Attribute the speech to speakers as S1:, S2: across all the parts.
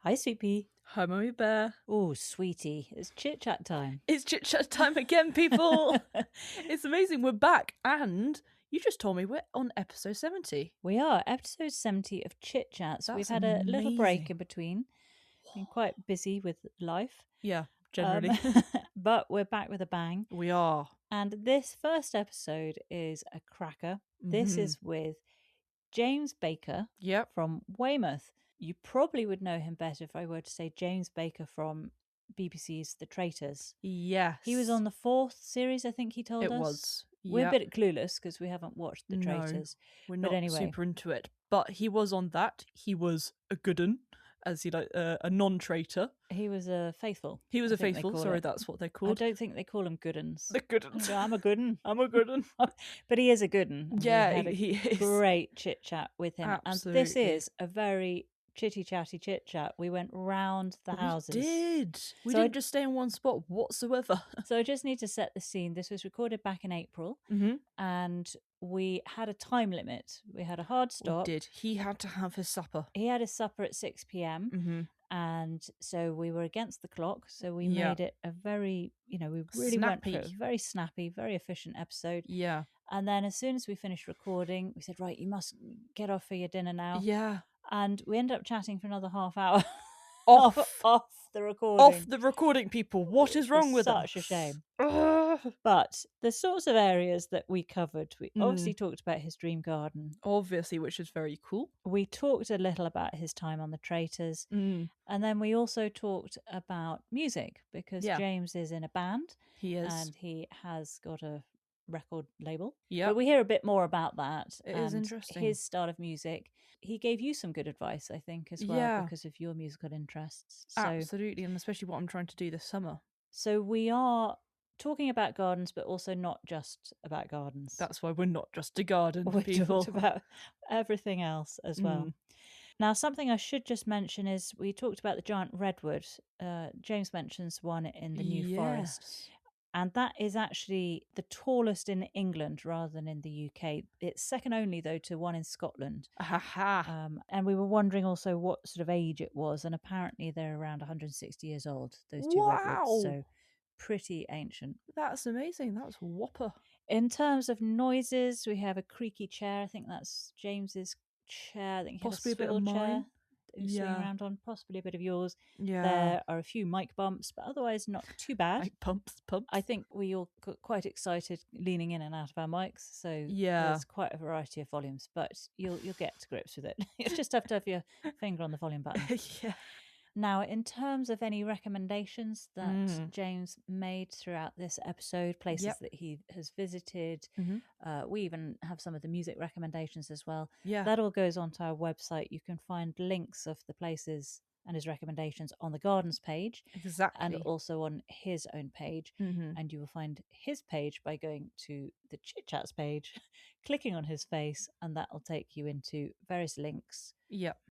S1: Hi, Sweetpea.
S2: Hi, Mummy Bear.
S1: Oh, sweetie, it's chit-chat time.
S2: It's Chit-Chat time again, people. It's amazing. We're back. And you just told me we're on episode 70.
S1: We are, episode 70 of Chit-Chats. We've
S2: That's
S1: had a little break
S2: amazing.
S1: in between. Been quite busy with life.
S2: Yeah, generally.
S1: But we're back with a bang.
S2: We are.
S1: And this first episode is a cracker. This is with James Baker
S2: Yep.
S1: from Weymouth. You probably would know him better if I were to say James Baker from BBC's The Traitors.
S2: Yes.
S1: He was on the 4th series, I think he told us.
S2: It was.
S1: We're a
S2: Yep.
S1: bit clueless because we haven't watched The Traitors.
S2: We're
S1: But
S2: not
S1: anyway.
S2: super into it. But he was on that. He was a good un, as he a non-traitor.
S1: He was a faithful.
S2: He was
S1: I
S2: a
S1: think they
S2: faithful.
S1: call
S2: Sorry,
S1: it.
S2: that's what they're
S1: I
S2: called.
S1: don't think they call him good uns.
S2: The good uns.
S1: I'm a good un.
S2: I'm a good un.
S1: But he is a good un.
S2: Yeah,
S1: we had a
S2: he is.
S1: great chit chat with him.
S2: Absolutely.
S1: And this is a very chitty chatty chit chat. We went round the houses.
S2: We did. We
S1: So
S2: didn't just stay in one spot whatsoever.
S1: So I just need to set the scene. This was recorded back in April, and we had a time limit. We had a hard stop.
S2: We did. He had to have his supper.
S1: He had his supper at 6 p.m. And so we were against the clock. So we made it a very, we really went for it. A very snappy, very efficient episode.
S2: Yeah.
S1: And then as soon as we finished recording, we said, right, you must get off for your dinner now.
S2: Yeah.
S1: And we ended up chatting for another half hour.
S2: Off
S1: the recording.
S2: Off the recording, people. What is wrong with us?
S1: Such a shame. But the sorts of areas that we covered, we obviously talked about his dream garden.
S2: Obviously, which is very cool.
S1: We talked a little about his time on the Traitors. And then we also talked about music because James is in a band.
S2: He is.
S1: And he has got a record label.
S2: Yeah.
S1: But we hear a bit more about that.
S2: It is interesting.
S1: His style of music. He gave you some good advice, I think, as well, because of your musical interests. So,
S2: absolutely, and especially what I'm trying to do this summer.
S1: So we are talking about gardens, but also not just about gardens.
S2: That's why we're not just a garden
S1: we
S2: people.
S1: talked about everything else as well. Now, something I should just mention is we talked about the giant redwood. James mentions one in the New Forest. And that is actually the tallest in England rather than in the UK. It's second only, though, to one in Scotland. And we were wondering also what sort of age it was. And apparently they're around 160 years old, those two redwoods. So pretty ancient.
S2: That's amazing. That's a whopper.
S1: In terms of noises, we have a creaky chair. I think that's James's chair. I think he
S2: possibly
S1: had a swivel chair. Sitting around on, possibly a bit of yours. There are a few mic bumps, but otherwise not too bad.
S2: Like pumps.
S1: I think we all got quite excited leaning in and out of our mics, so there's quite a variety of volumes, but you'll get to grips with it. You just have to have your finger on the volume button. Now, in terms of any recommendations that James made throughout this episode, places that he has visited, we even have some of the music recommendations as well. That all goes onto our website. You can find links of the places and his recommendations on the gardens page.
S2: Exactly.
S1: And also on his own page. And you will find his page by going to the Chit-Chats page, clicking on his face, and that will take you into various links.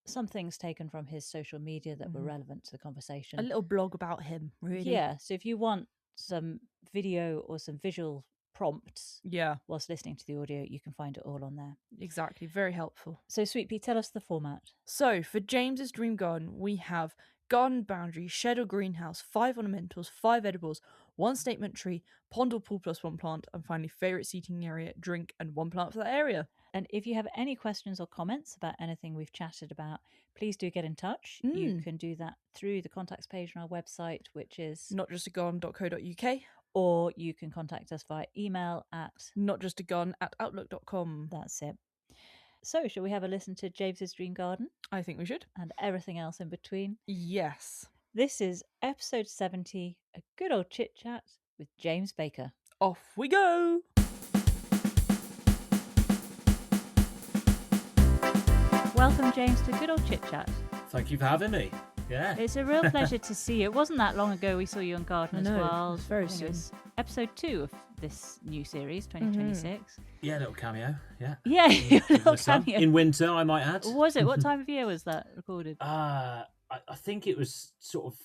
S1: Some things taken from his social media that were relevant to the conversation.
S2: A little blog about him, really.
S1: Yeah, so if you want some video or some visual prompts whilst listening to the audio, you can find it all on there.
S2: Exactly, very helpful.
S1: So Sweetpea, tell us the format.
S2: So for James's dream garden, we have garden boundary, shed or greenhouse, 5 ornamentals, 5 edibles, 1 statement tree, pond or pool plus 1 plant, and finally favourite seating area, drink, and 1 plant for that area.
S1: And if you have any questions or comments about anything we've chatted about, please do get in touch. You can do that through the contacts page on our website, which is
S2: notjustagarden.co.uk,
S1: or you can contact us via email at
S2: notjustagarden@outlook.com.
S1: That's it. So, shall we have a listen to James's Dream Garden?
S2: I think we should.
S1: And everything else in between?
S2: Yes.
S1: This is episode 70, a good old chit-chat with James Baker.
S2: Off we go!
S1: Welcome, James, to Good Old Chit-Chat.
S3: Thank you for having me. Yeah.
S1: It's a real pleasure to see you. It wasn't that long ago we saw you on Garden as well.
S2: It's very soon. It was
S1: episode 2 of this new series, 2026.
S3: Yeah, a little cameo. Yeah.
S1: Yeah, a little cameo.
S3: In winter, I might add.
S1: Was it? What time of year was that recorded?
S3: I think it was sort of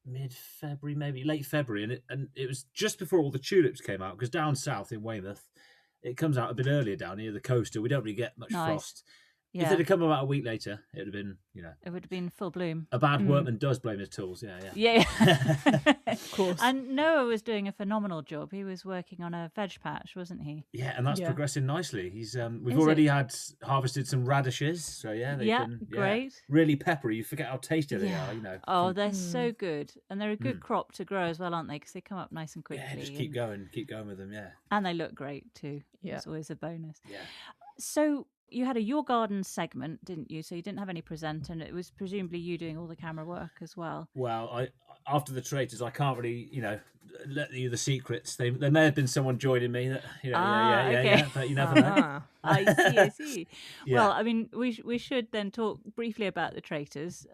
S3: mid-February, maybe late February, and it was just before all the tulips came out, because down south in Weymouth, it comes out a bit earlier down near the coast, and we don't really get much frost. If they'd have come about a week later, it would have been,
S1: it would have been full bloom.
S3: A bad workman does blame his tools.
S1: Yeah.
S2: Of course.
S1: And Noah was doing a phenomenal job. He was working on a veg patch, wasn't he?
S3: Yeah, and that's progressing nicely. He's we've already harvested some radishes, so they've been
S1: great,
S3: really peppery. You forget how tasty they are,
S1: Oh, they're so good, and they're a good crop to grow as well, aren't they? Because they come up nice and quickly.
S3: Yeah, just keep going with them. Yeah,
S1: and they look great too. Yeah, it's always a bonus.
S3: Yeah.
S1: So you had a Your Garden segment, didn't you? So you didn't have any presenter, and it was presumably you doing all the camera work as well.
S3: Well, after the Traitors, I can't really, let you the secrets. There may have been someone joining me that,
S1: okay.
S3: but you never know.
S1: I see.
S3: Yeah.
S1: Well, I mean, we should then talk briefly about the Traitors.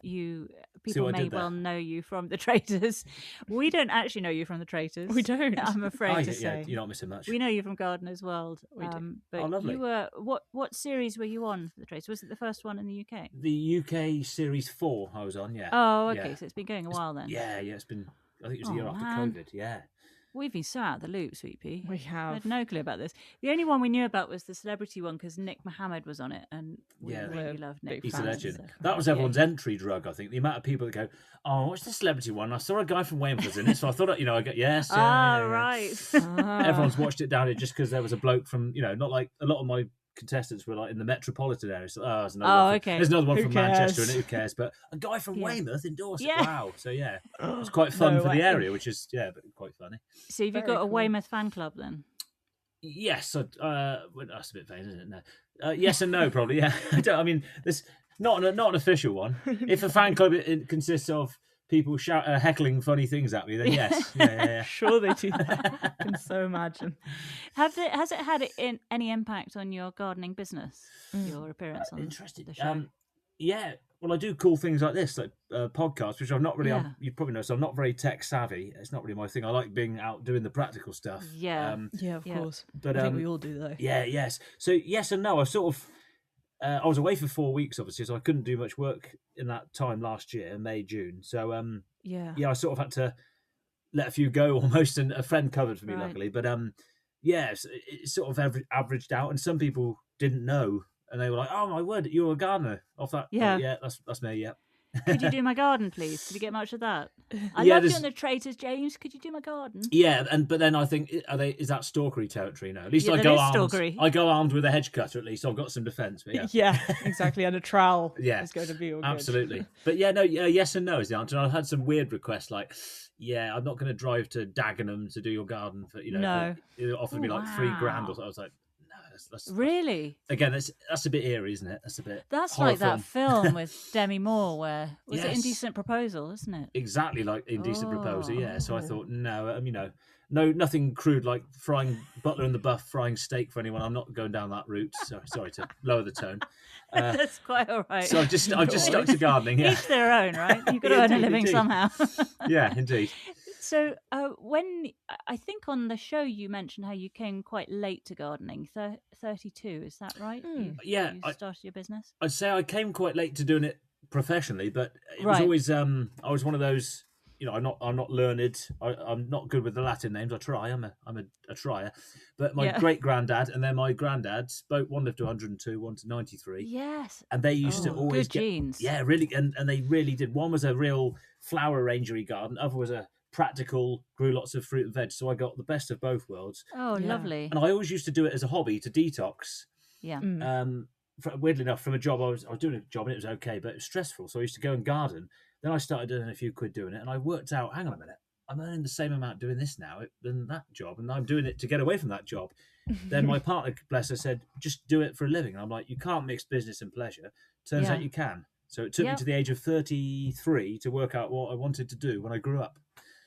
S1: People may well know you from the Traitors. We don't actually know you from the Traitors.
S2: We don't.
S1: I'm afraid to say.
S3: You're not missing much.
S1: We know you from Gardener's World.
S2: We do.
S1: But
S3: lovely.
S1: You were what series were you on for the Traitors? Was it the first one in the UK?
S3: The UK series 4 I was on. Yeah.
S1: Oh, okay. Yeah. So it's been going a while then.
S3: Yeah. It's been. I think it was the year after COVID. Yeah.
S1: We've been so out of the loop, Sweetpea.
S2: We have.
S1: I had no clue about this. The only one we knew about was the celebrity one because Nick Mohammed was on it, and we really loved Nick.
S3: He's a legend. So. That was everyone's entry drug, I think. The amount of people that go, "Oh, what's the celebrity one? I saw a guy from Weymouth in it, so I thought, I got yes."
S1: Right.
S3: Everyone's watched it down here just because there was a bloke from, not like a lot of my contestants were like in the metropolitan area. So, there's another one there's another one from Manchester, and who cares? But a guy from Weymouth endorsed it. Wow. So it's quite fun for the area, which is but quite funny.
S1: So have you got a Weymouth fan club then?
S3: Yes. That's a bit vain, isn't it? No. Yes and no, probably. Yeah. I mean, there's not an official one. If a fan club it consists of people heckling funny things at me, then yes. Yeah.
S2: Sure they do that. I can so imagine.
S1: Has it had any impact on your gardening business, your appearance on the show?
S3: Yeah. Well, I do cool things like this, like podcasts, which I'm not really, you probably know, so I'm not very tech savvy. It's not really my thing. I like being out doing the practical stuff.
S1: Yeah.
S2: Of course.
S3: But
S2: I think we all do though.
S3: Yeah, yes. So yes and no. I sort of, I was away for 4 weeks, obviously, so I couldn't do much work in that time last year, May, June. So, I sort of had to let a few go almost, and a friend covered for me, luckily. But, it sort of averaged out, and some people didn't know, and they were like, "Oh my word, you're a gardener." Off that, that's me. Yeah.
S1: Could you do my garden, please? Did you get much of that? I love you on the Traitors, James. Could you do my garden?
S3: Yeah, but then I think is that stalkery territory now? At least I go armed with a hedge cutter. At least I've got some defence.
S2: Yeah, exactly, and a trowel.
S3: Yeah,
S2: is going to be all
S3: absolutely. But yes and no is the answer. And I've had some weird requests like, I'm not going to drive to Dagenham to do your garden for
S1: No.
S3: It offered me like $3,000 or so. I was like, that's
S1: really?
S3: Again, that's a bit eerie, isn't it? That's a bit.
S1: That's like that film with Demi Moore, where was it Indecent Proposal, isn't it?
S3: Exactly like Indecent Proposal, yeah. So I thought, no, no, nothing crude like frying Butler in the Buff, frying steak for anyone. I'm not going down that route. So sorry to lower the tone.
S1: That's quite all right.
S3: So I've just stuck to gardening. Yeah.
S1: Each their own, right? You've got to earn a living somehow.
S3: Yeah, indeed.
S1: So when I think on the show you mentioned how you came quite late to gardening, 32, is that right? You started your business?
S3: I'd say I came quite late to doing it professionally, but it was always I was one of those, I'm not learned. I'm not good with the Latin names. I try. I'm a trier. But my great granddad and then my granddad one lived to 102, one to 93.
S1: Yes.
S3: And they used to always
S1: good genes.
S3: Yeah, really, and they really did. One was a real flower rangery garden. Other was a practical, grew lots of fruit and veg. So I got the best of both worlds.
S1: Oh, lovely.
S3: And I always used to do it as a hobby to detox.
S1: Yeah.
S3: Weirdly enough, from a job, I was doing a job and it was okay, but it was stressful. So I used to go and garden. Then I started earning a few quid doing it, and I worked out, hang on a minute, I'm earning the same amount doing this now than that job, and I'm doing it to get away from that job. Then my partner, bless her, said, just do it for a living. And I'm like, you can't mix business and pleasure. Turns out you can. So it took me to the age of 33 to work out what I wanted to do when I grew up.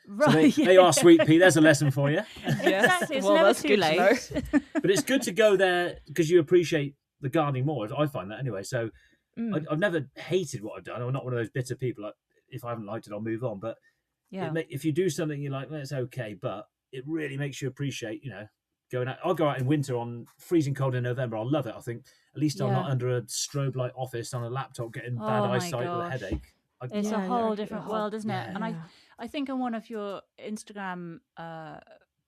S1: Right.
S3: So they are Sweetpea. There's a lesson for you.
S1: Exactly. It's never too late.
S3: But it's good to go there because you appreciate the gardening more. I find that anyway. So I've never hated what I've done. I'm not one of those bitter people. Like, if I haven't liked it, I'll move on. But if you do something you're like, well, it's okay, but it really makes you appreciate, going out. I'll go out in winter on freezing cold in November. I'll love it. I think at least I'm not under a strobe light office on a laptop getting bad eyesight with a headache.
S1: It's a whole different world, isn't it? And I think on one of your Instagram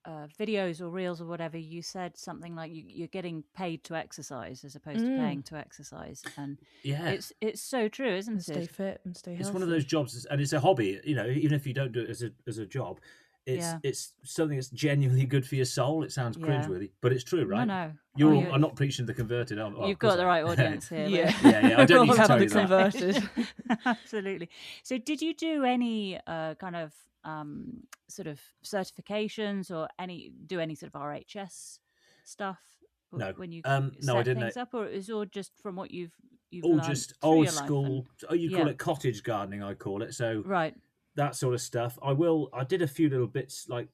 S1: videos or reels or whatever, you said something like you're getting paid to exercise as opposed to paying to exercise, and it's so true, isn't it?
S2: Stay fit and stay healthy.
S3: It's one of those jobs, and it's a hobby. Even if you don't do it as a job, it's something that's genuinely good for your soul. It sounds cringeworthy, but it's true, right?
S1: No.
S3: I'm not preaching to the converted.
S1: You've got the right audience here.
S3: Yeah. I don't need to tell you that.
S2: Converted.
S1: Absolutely. So, did you do any kind of sort of certifications or any sort of RHS stuff?
S3: No,
S1: when you
S3: no, I didn't.
S1: Things up, or it was all just from what you've
S3: all
S1: learned
S3: just
S1: through
S3: old
S1: your life
S3: school. You call it cottage gardening. I call it so.
S1: Right.
S3: That sort of stuff. I did a few little bits like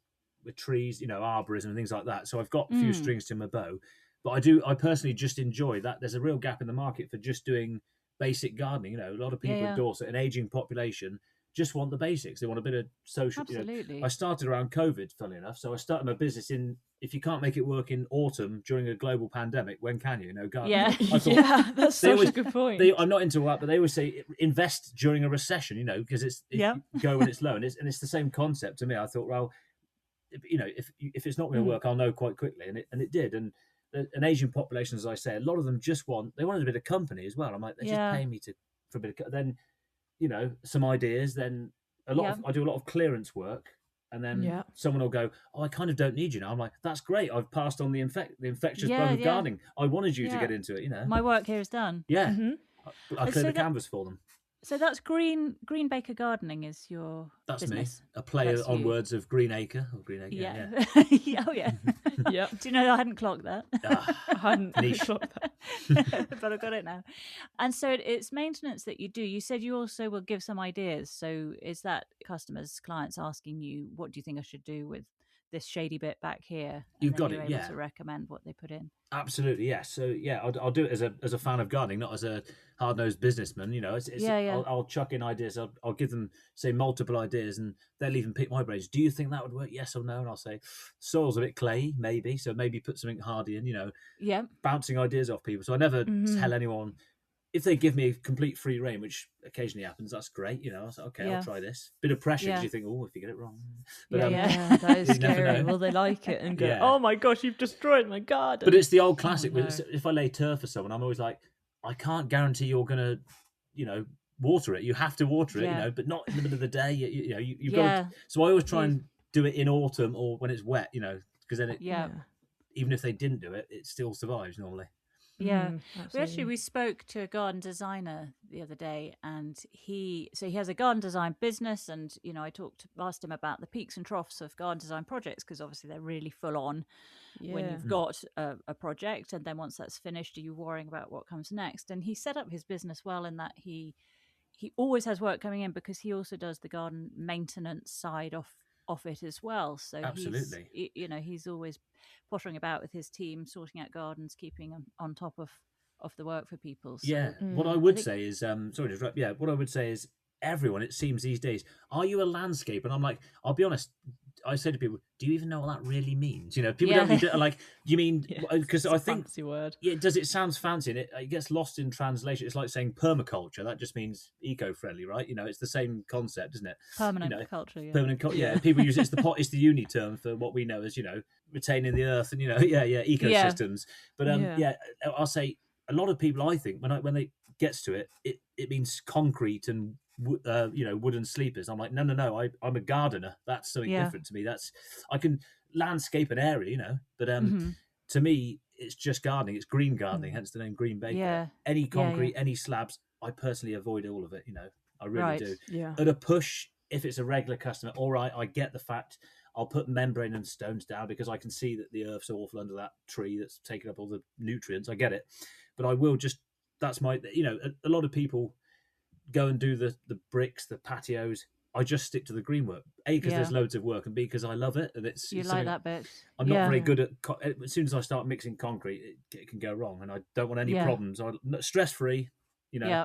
S3: with trees, arborism and things like that. So I've got a few strings to my bow. But I personally just enjoy that. There's a real gap in the market for just doing basic gardening. A lot of people in Dorset, an aging population, just want the basics. They want a bit of social.
S1: Absolutely.
S3: I started around COVID, funnily enough. So I started my business if you can't make it work in autumn during a global pandemic, when can you? Gardening.
S1: Yeah.
S2: That's such a good point.
S3: I'm not into that, but they always say invest during a recession, because it's go when it's low, and it's the same concept to me. I thought, well, if it's not going to work, I'll know quite quickly, and it did. And an Asian population, as I say, a lot of them just wanted a bit of company as well. I'm like, they just pay me for a bit of then, some ideas. Then I do a lot of clearance work. And then someone will go, oh, I kind of don't need you now. I'm like, that's great. I've passed on the infectious bug of gardening. I wanted you to get into it,
S1: My work here is done.
S3: Yeah. I clear the canvas for them.
S1: So that's Green Baker Gardening is your business.
S3: Me. A play on words of Green Acre. Or Green Acre,
S1: yeah.
S3: Oh,
S1: yeah. Yeah. Do you know I hadn't clocked that?
S2: I hadn't clocked
S1: that. But I've got it now. And so it's maintenance that you do. You said you also will give some ideas. So is that clients asking you, what do you think I should do with this shady bit back here?
S3: You've got it,
S1: able to recommend what they put in.
S3: Absolutely, yes. So I'll do it as a fan of gardening, not as a hard-nosed businessman. I'll chuck in ideas. I'll give them, say, multiple ideas, and they'll even pick my brains. Do you think that would work? Yes or no? And I'll say, soil's a bit clayey, maybe. So maybe put something hardy in. Bouncing ideas off people. So I never tell anyone. If they give me a complete free rein, which occasionally happens, that's great. I was like, okay, I'll try this. Bit of pressure because you think, oh, if you get it wrong. But,
S2: that is scary. Will they like it and go, oh my gosh, you've destroyed my garden?
S3: But it's the old classic. If I lay turf for someone, I'm always like, I can't guarantee you're going to, water it. You have to water it, but not in the middle of the day. You've got to. So I always try and do it in autumn or when it's wet, because then even if they didn't do it, it still survives normally.
S1: Yeah, we spoke to a garden designer the other day, and he has a garden design business, and I asked him about the peaks and troughs of garden design projects, because obviously they're really full on when you've got a project, and then once that's finished, are you worrying about what comes next? And he set up his business well in that he always has work coming in, because he also does the garden maintenance side off it as well. So absolutely, he's always pottering about with his team, sorting out gardens, keeping on top of the work for people. So,
S3: what I would say is, sorry to interrupt. Yeah, what I would say is, everyone, it seems these days, are you a landscaper? And I'm like, I'll be honest. I say to people, do you even know what that really means? People don't need to, like, you mean, because I think,
S2: fancy word.
S3: Yeah, it sounds fancy, and it gets lost in translation. It's like saying permaculture. That just means eco-friendly, right? It's the same concept, isn't it?
S1: Permanent culture, yeah.
S3: Permanent culture, yeah. People use it's the uni term for what we know as, retaining the earth and, ecosystems.
S2: Yeah.
S3: But I'll say a lot of people, I think, when they gets to it, it means concrete and wooden sleepers. I'm like, no, I'm a gardener. That's something different to me. I can landscape an area, but to me, it's just gardening. It's green gardening, hence the name Green Baker.
S1: Yeah.
S3: Any concrete, any slabs, I personally avoid all of it. I really do.
S2: Yeah.
S3: At a push, if it's a regular customer, all right, I get the fact. I'll put membrane and stones down because I can see that the earth's awful under that tree that's taking up all the nutrients. I get it, but I will just. That's my. A lot of people go and do the bricks, the patios. I just stick to the green work. A, because there's loads of work, and B, because I love it. And it's
S1: like that bit.
S3: I'm not very good at. As soon as I start mixing concrete, it can go wrong, and I don't want any problems. Stress free.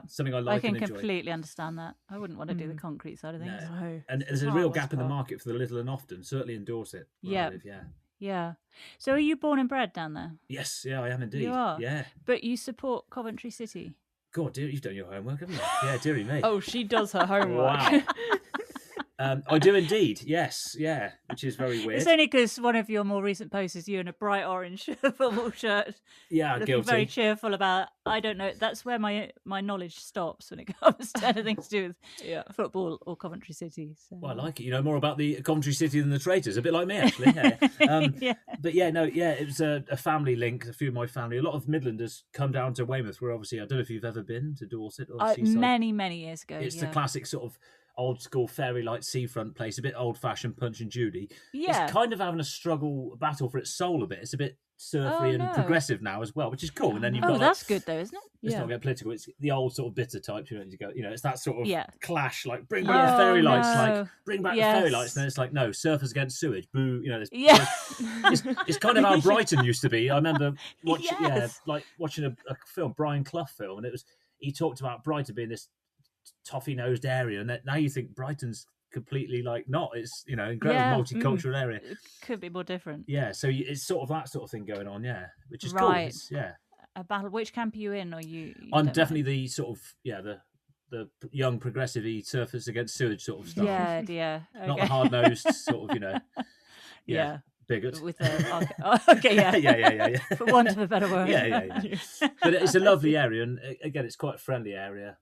S3: Something I like.
S1: I can
S3: and enjoy.
S1: Completely understand that. I wouldn't want to do the concrete side of things.
S2: No.
S3: And there's a real gap in the market for the little and often. Certainly in Dorset.
S1: Yeah. So are you born and bred down there?
S3: Yes. Yeah, I am indeed.
S1: You are.
S3: Yeah.
S1: But you support Coventry City.
S3: God, dear, you've done your homework, haven't you? Yeah, dearie me.
S2: Oh, she does her homework.
S3: Wow. I do indeed. Yes. Yeah. which is very weird.
S1: It's only because one of your more recent posts is you in a bright orange football shirt.
S3: Yeah,
S1: looking
S3: guilty.
S1: very cheerful about. I don't know. That's where my knowledge stops when it comes to anything to do with football or Coventry City. So.
S3: Well, I like it. You know more about the Coventry City than the Traitors. A bit like me, actually. Yeah. But it was a family link. A few of my family, a lot of Midlanders come down to Weymouth. Where obviously, I don't know if you've ever been to Dorset or Seaside.
S1: Many years ago.
S3: It's the classic sort of old school fairy light seafront place, a bit old fashioned Punch and Judy. It's kind of having a battle for its soul a bit. It's a bit surfy and progressive now as well, which is cool. And then you've got
S1: that's good though, isn't it?
S3: Let's not get political. It's the old sort of bitter type. It's that sort of clash. Like bring back the fairy lights. Like bring back the fairy lights. And then it's like no, surfers against sewage. Boo. It's kind of how Brighton used to be. I remember watching a film, Brian Clough film, and he talked about Brighton being this toffee-nosed area, and now you think Brighton's completely not. It's incredible multicultural area.
S1: It could be more different.
S3: Yeah, so it's sort of that sort of thing going on. Yeah, which is cool.
S1: A battle. Which camp are you in? Or you
S3: I'm definitely the sort of the young progressive-y surfers against sewage sort of stuff.
S1: Yeah. Okay.
S3: Not the hard-nosed sort of bigot.
S1: With yeah. For want of a better word.
S3: Yeah. But it's a lovely area, and again, it's quite a friendly area.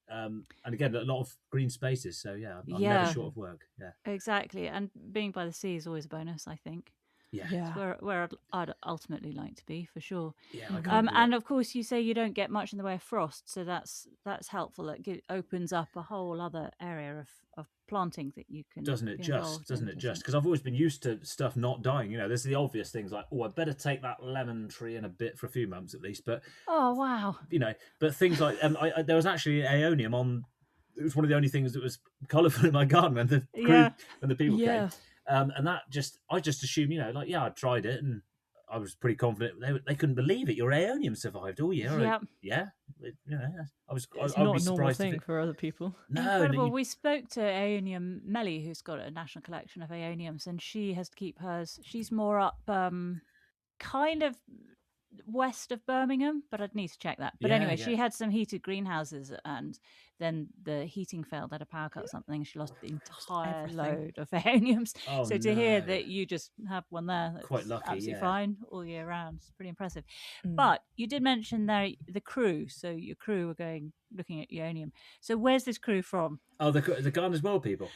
S3: And again, a lot of green spaces. So I'm never short of work. Yeah,
S1: exactly. And being by the sea is always a bonus, I think.
S3: Yeah.
S1: It's where I'd ultimately like to be, for sure.
S3: Yeah.
S1: And of course, you say you don't get much in the way of frost, so that's helpful. It opens up a whole other area of planting that you can.
S3: Doesn't it just? Because I've always been used to stuff not dying. There's the obvious things like, I better take that lemon tree in a bit for a few months at least. But
S1: oh wow,
S3: but things like there was actually aeonium on. It was one of the only things that was colourful in my garden when the people came. And that I just assumed, I tried it and I was pretty confident. They couldn't believe it. Your aeonium survived all year. I was.
S2: It's
S3: I would
S2: not
S3: be
S2: a normal
S3: surprised
S2: thing for other people.
S3: No,
S1: incredible. We spoke to Aeonium Melly, who's got a national collection of aeoniums, and she has to keep hers. She's more up, kind of west of Birmingham, but I'd need to check that. But anyway, she had some heated greenhouses, and then the heating failed, had a power cut or something. She lost the entire load of aeoniums. So to hear that you just have one there, that's
S3: quite lucky,
S1: absolutely fine all year round. It's pretty impressive. But you did mention there the crew. So your crew were looking at aeonium. So where's this crew from?
S3: Oh, the Gardener's World people.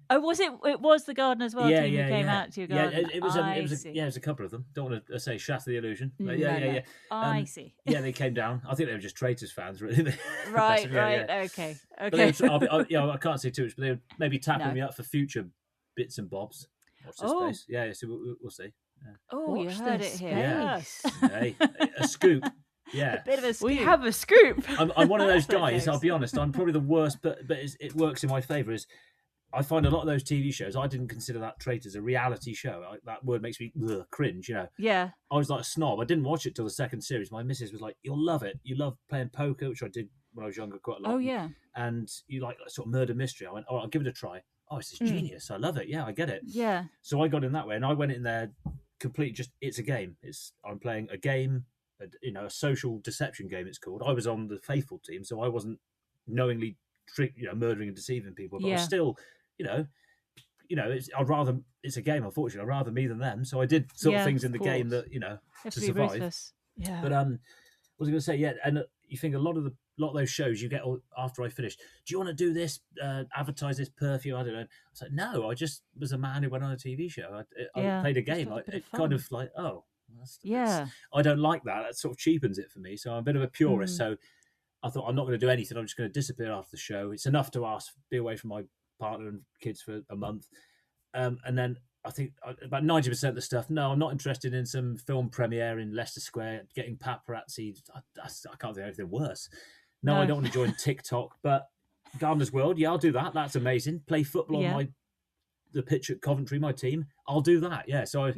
S1: Oh, was it? It was the Gardener's World team who came out to your garden.
S3: It was a couple of them. Don't want to say shatter the illusion. But
S1: I see.
S3: Yeah, they came down. I think they were just Traitors fans, really.
S1: Right. Okay.
S3: I can't say too much, but they were maybe tapping me up for future bits and bobs. Watch this space. Yeah. So we'll see. Yeah.
S1: Oh, you heard it here.
S3: Yes. Hey, a scoop. Yeah,
S1: a bit of a scoop.
S2: We have a scoop.
S3: I'm one of those guys. I'll be honest. I'm probably the worst, but it works in my favour. I find a lot of those TV shows, I didn't consider that Traitors a reality show. That word makes me cringe,
S1: Yeah.
S3: I was like a snob. I didn't watch it till the second series. My missus was like, you'll love it. You love playing poker, which I did when I was younger quite a lot.
S1: Oh, yeah.
S3: And you like sort of murder mystery. I went, I'll give it a try. Oh, it's genius. I love it. Yeah, I get it.
S1: Yeah.
S3: So I got in that way, and I went in there completely it's a game. I'm playing a game, a social deception game it's called. I was on the faithful team, so I wasn't knowingly murdering and deceiving people, but I was still... it's a game, unfortunately. I'd rather me than them. So I did sort of things in the game that, to survive.
S1: Ruthless. Yeah.
S3: But what was I going to say? Yeah, and you think a lot of those shows you get after I finished. Do you want to do this? Advertise this perfume? I don't know. I was like, no, I just was a man who went on a TV show. I played a game. It kind of like, I don't like that. That sort of cheapens it for me. So I'm a bit of a purist. So I thought I'm not going to do anything. I'm just going to disappear after the show. It's enough to be away from my partner and kids for a month, and then I think about 90% of the stuff. No, I'm not interested in some film premiere in Leicester Square, getting paparazzi. I can't think of anything worse. No, I don't want to join TikTok, but Gardener's World, I'll do that. That's amazing. Play football on the pitch at Coventry, my team. I'll do that. Yeah. So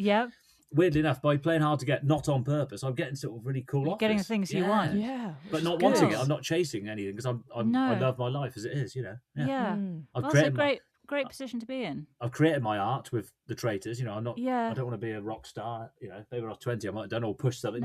S3: weirdly enough, by playing hard to get, not on purpose, I'm getting sort of really cool offers.
S1: Getting the things you want.
S2: Yeah.
S3: But not wanting it. I'm not chasing anything because I love my life as it is,
S1: Yeah. That's a great position to be in.
S3: I've created my art with the Traitors, I don't want to be a rock star, maybe when I was 20 I might have done or pushed something,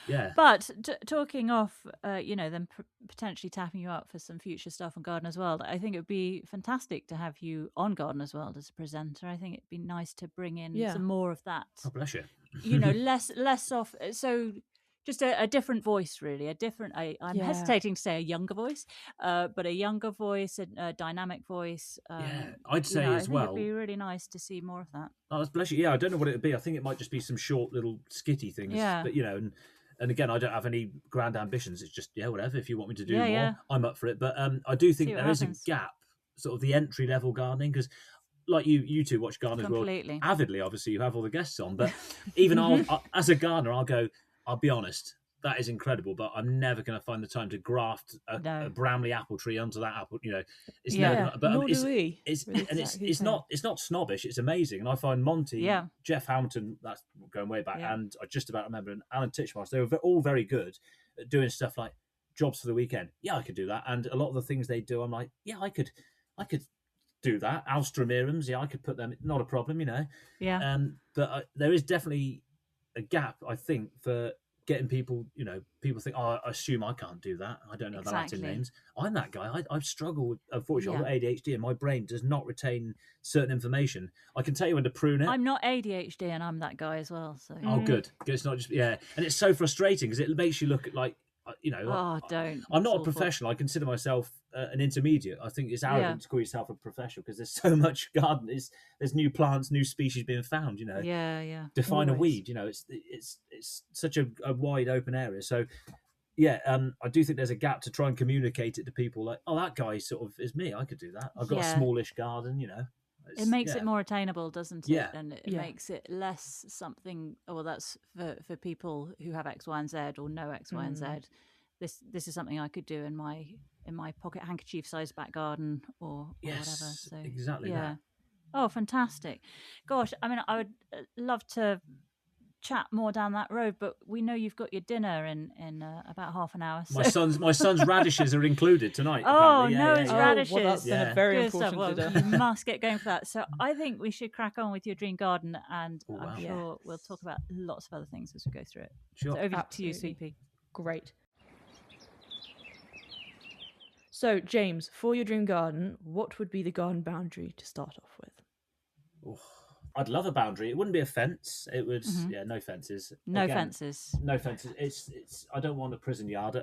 S3: Yeah.
S1: But talking off, them potentially tapping you up for some future stuff on Gardener's World, I think it would be fantastic to have you on Gardener's World as a presenter. I think it'd be nice to bring in some more of that.
S3: Oh, bless you.
S1: less off. So just a different voice, really. I'm hesitating to say a younger voice, but a younger voice, a dynamic voice.
S3: I'd say as well.
S1: It'd be really nice to see more of that.
S3: Oh, bless you. Yeah, I don't know what it would be. I think it might just be some short little skitty things.
S1: Yeah.
S3: But, and again, I don't have any grand ambitions. It's just, whatever. If you want me to do more, I'm up for it. But I do think there is a gap, sort of the entry-level gardening, because like you two watch Gardener's World avidly. Obviously, you have all the guests on, but even as a gardener, I'll be honest, that is incredible. But I'm never going to find the time to graft a Bramley apple tree onto that apple. It's never. But
S2: nor do we.
S3: It's not snobbish. It's amazing, and I find Monty, Jeff Hampton, that's going way back, and I just about remember, and Alan Titchmarsh. They were all very good at doing stuff like jobs for the weekend. Yeah, I could do that, and a lot of the things they do, I'm like, yeah, I could do that. Alstromerums, I could put them, not a problem,
S1: Yeah.
S3: But there is definitely a gap, I think, for getting people, people think, I assume I can't do that. I don't know the Latin names. I'm that guy. I struggle with, unfortunately, I've got ADHD and my brain does not retain certain information. I can tell you when to prune it.
S1: I'm not ADHD and I'm that guy as well. So.
S3: Oh, good. It's not just, and it's so frustrating because it makes you look at like,
S1: don't.
S3: I'm not a professional. I consider myself an intermediate. I think it's arrogant to call yourself a professional because there's so much garden. There's new plants, new species being found. Define a weed. It's such a wide open area. So I do think there's a gap to try and communicate it to people. Like, oh, that guy sort of is me. I could do that. I've got a smallish garden.
S1: It makes it more attainable, doesn't it?
S3: Yeah.
S1: And it makes it less something. Oh, well, that's for people who have X, Y, and Z or no X, Y, and Z. This is something I could do in my pocket handkerchief sized back garden or whatever. So
S3: exactly that.
S1: Oh, fantastic! Gosh, I mean, I would love to chat more down that road, but we know you've got your dinner in about half an hour. So.
S3: My son's radishes are included tonight.
S1: Oh, no, it's radishes.
S2: Well, that's been a very important
S1: dinner. You must get going for that. So I think we should crack on with your dream garden, and I'm sure we'll talk about lots of other things as we go through it.
S3: Sure.
S1: So over to you, Sweetpea.
S2: Great. So, James, for your dream garden, what would be the garden boundary to start off with?
S3: Oh, I'd love a boundary. It wouldn't be a fence. It would, no fences.
S1: No fences.
S3: No fences. It's. I don't want a prison yard.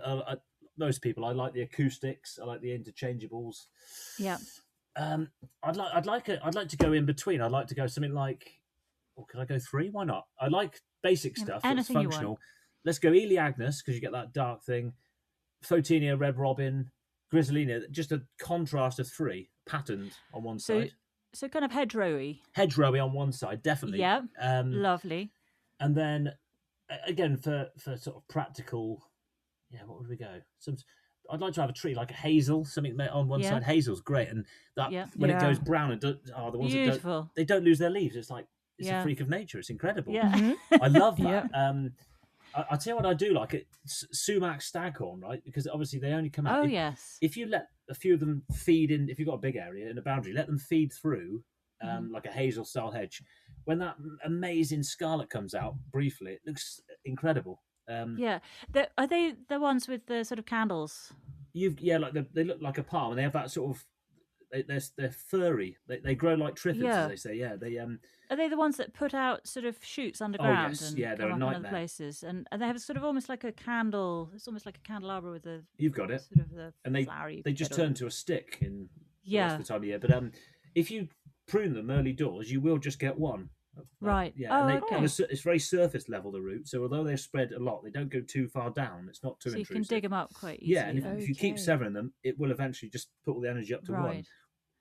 S3: Most people, I like the acoustics. I like the interchangeables.
S1: Yeah.
S3: I'd like to go in between. I'd like to go something like, could I go 3? Why not? I like basic stuff that's functional. Let's go Eleagnus because you get that dark thing. Photinia, Red Robin, Griselina. Just a contrast of 3 patterned on one side.
S1: So kind of hedgerowy.
S3: Hedgerowy on one side, definitely.
S1: Yeah. Lovely.
S3: And then again for sort of practical, what would we go? I'd like to have a tree like a hazel, something on one side. Hazel's great, and that when it goes brown, the ones
S1: beautiful.
S3: That don't lose their leaves. It's like it's a freak of nature. It's incredible.
S1: Yeah.
S3: I love that. I'll tell you what I do like it. Sumac staghorn, right? Because obviously they only come out.
S1: Oh, yes.
S3: If you let a few of them feed in, if you've got a big area in a boundary, let them feed through like a hazel style hedge. When that amazing scarlet comes out briefly, it looks incredible.
S1: Are they the ones with the sort of candles?
S3: They look like a palm, and they have that sort of. They're furry. They grow like triffids, as they say. Yeah, they
S1: Are they the ones that put out sort of shoots underground?
S3: Oh, yes.
S1: And
S3: they're
S1: come
S3: a
S1: up
S3: nightmare.
S1: in other places, and they have sort of almost like a candle. It's almost like a candelabra with a.
S3: You've got it.
S1: Sort of the
S3: and they just turn to a stick in the rest of the time of year. But if you prune them early doors, you will just get one.
S1: Right.
S3: And it's very surface level, the root. So although they're spread a lot, they don't go too far down. It's not too intrusive.
S1: So you can dig them up quite easily.
S3: Yeah, and if you keep severing them, it will eventually just put all the energy up to one,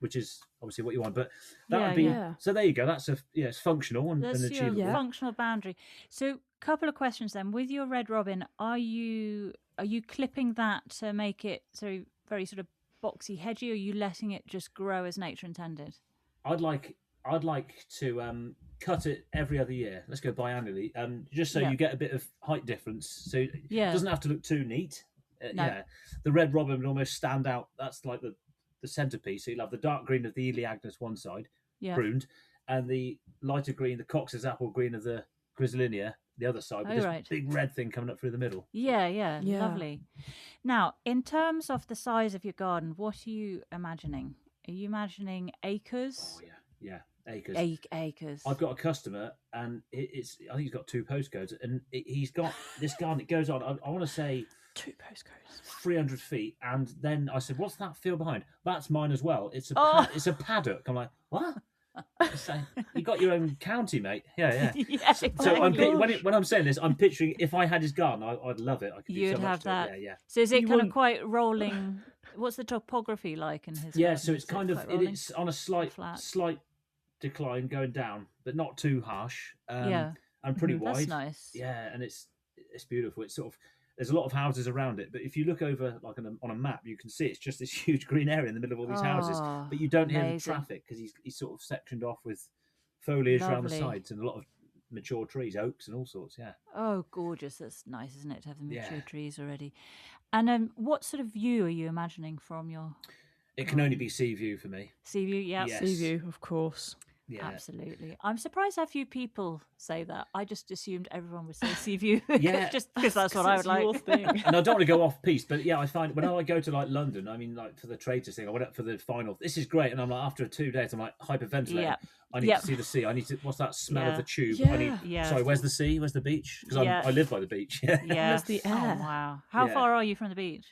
S3: which is obviously what you want. But that would be so. There you go. That's it's functional and achievable.
S1: Your functional boundary. So, couple of questions then. With your Red Robin, are you clipping that to make it very sort of boxy, hedgy, or are you letting it just grow as nature intended?
S3: I'd like to cut it every other year. Let's go biannually, just so you get a bit of height difference. So it doesn't have to look too neat. The Red Robin would almost stand out. That's like the centerpiece. So you'll have the dark green of the Eleagnus one side, pruned, and the lighter green, the Cox's apple green of the Grisellinia the other side with this big red thing coming up through the middle.
S1: Yeah, lovely. Now, in terms of the size of your garden, what are you imagining? Are you imagining acres?
S3: Oh yeah, acres.
S1: Acres.
S3: I've got a customer, and I think he's got 2 postcodes, and he's got this garden. It goes on. I want to say
S2: 2 postcodes,
S3: 300 feet, and then I said, "What's that field behind?" That's mine as well. It's a paddock. I'm like, what? You got your own county, mate. Yeah.
S1: Exactly.
S3: So when I'm saying this, I'm picturing if I had his garden, I'd love it. I could do
S1: You'd
S3: so much
S1: have
S3: to
S1: that.
S3: it. Yeah.
S1: So is it kind of quite rolling? What's the topography like in his?
S3: Yeah, so it's kind of it's on a slight decline going down, but not too harsh. And pretty wide.
S1: That's nice.
S3: Yeah, and it's beautiful. It's sort of there's a lot of houses around it, but if you look over like on a map, you can see it's just this huge green area in the middle of all these houses. But you don't hear the traffic because he's sort of sectioned off with foliage around the sides and a lot of mature trees, oaks and all sorts. Yeah.
S1: Oh, gorgeous! That's nice, isn't it, to have the mature trees already? And what sort of view are you imagining from your?
S3: It can only be sea view for me.
S1: Sea view, yeah.
S3: Yes.
S2: Sea view, of course.
S3: Yeah.
S1: Absolutely. I'm surprised how few people say that. I just assumed everyone would say sea view. Just because that's what I would like.
S3: And I don't want to go off piece, but yeah, I find when I go to like London, I mean, like for the Traitors thing, I went up for the final. This is great, and I'm like, after 2 days, I'm like hyperventilating.
S1: Yeah.
S3: I need to see the sea. I need to. What's that smell of the tube?
S1: Yeah.
S3: Sorry, where's the sea? Where's the beach? Because I live by the beach.
S1: Yeah.
S2: Where's the air?
S1: Oh, wow. How far are you from the beach?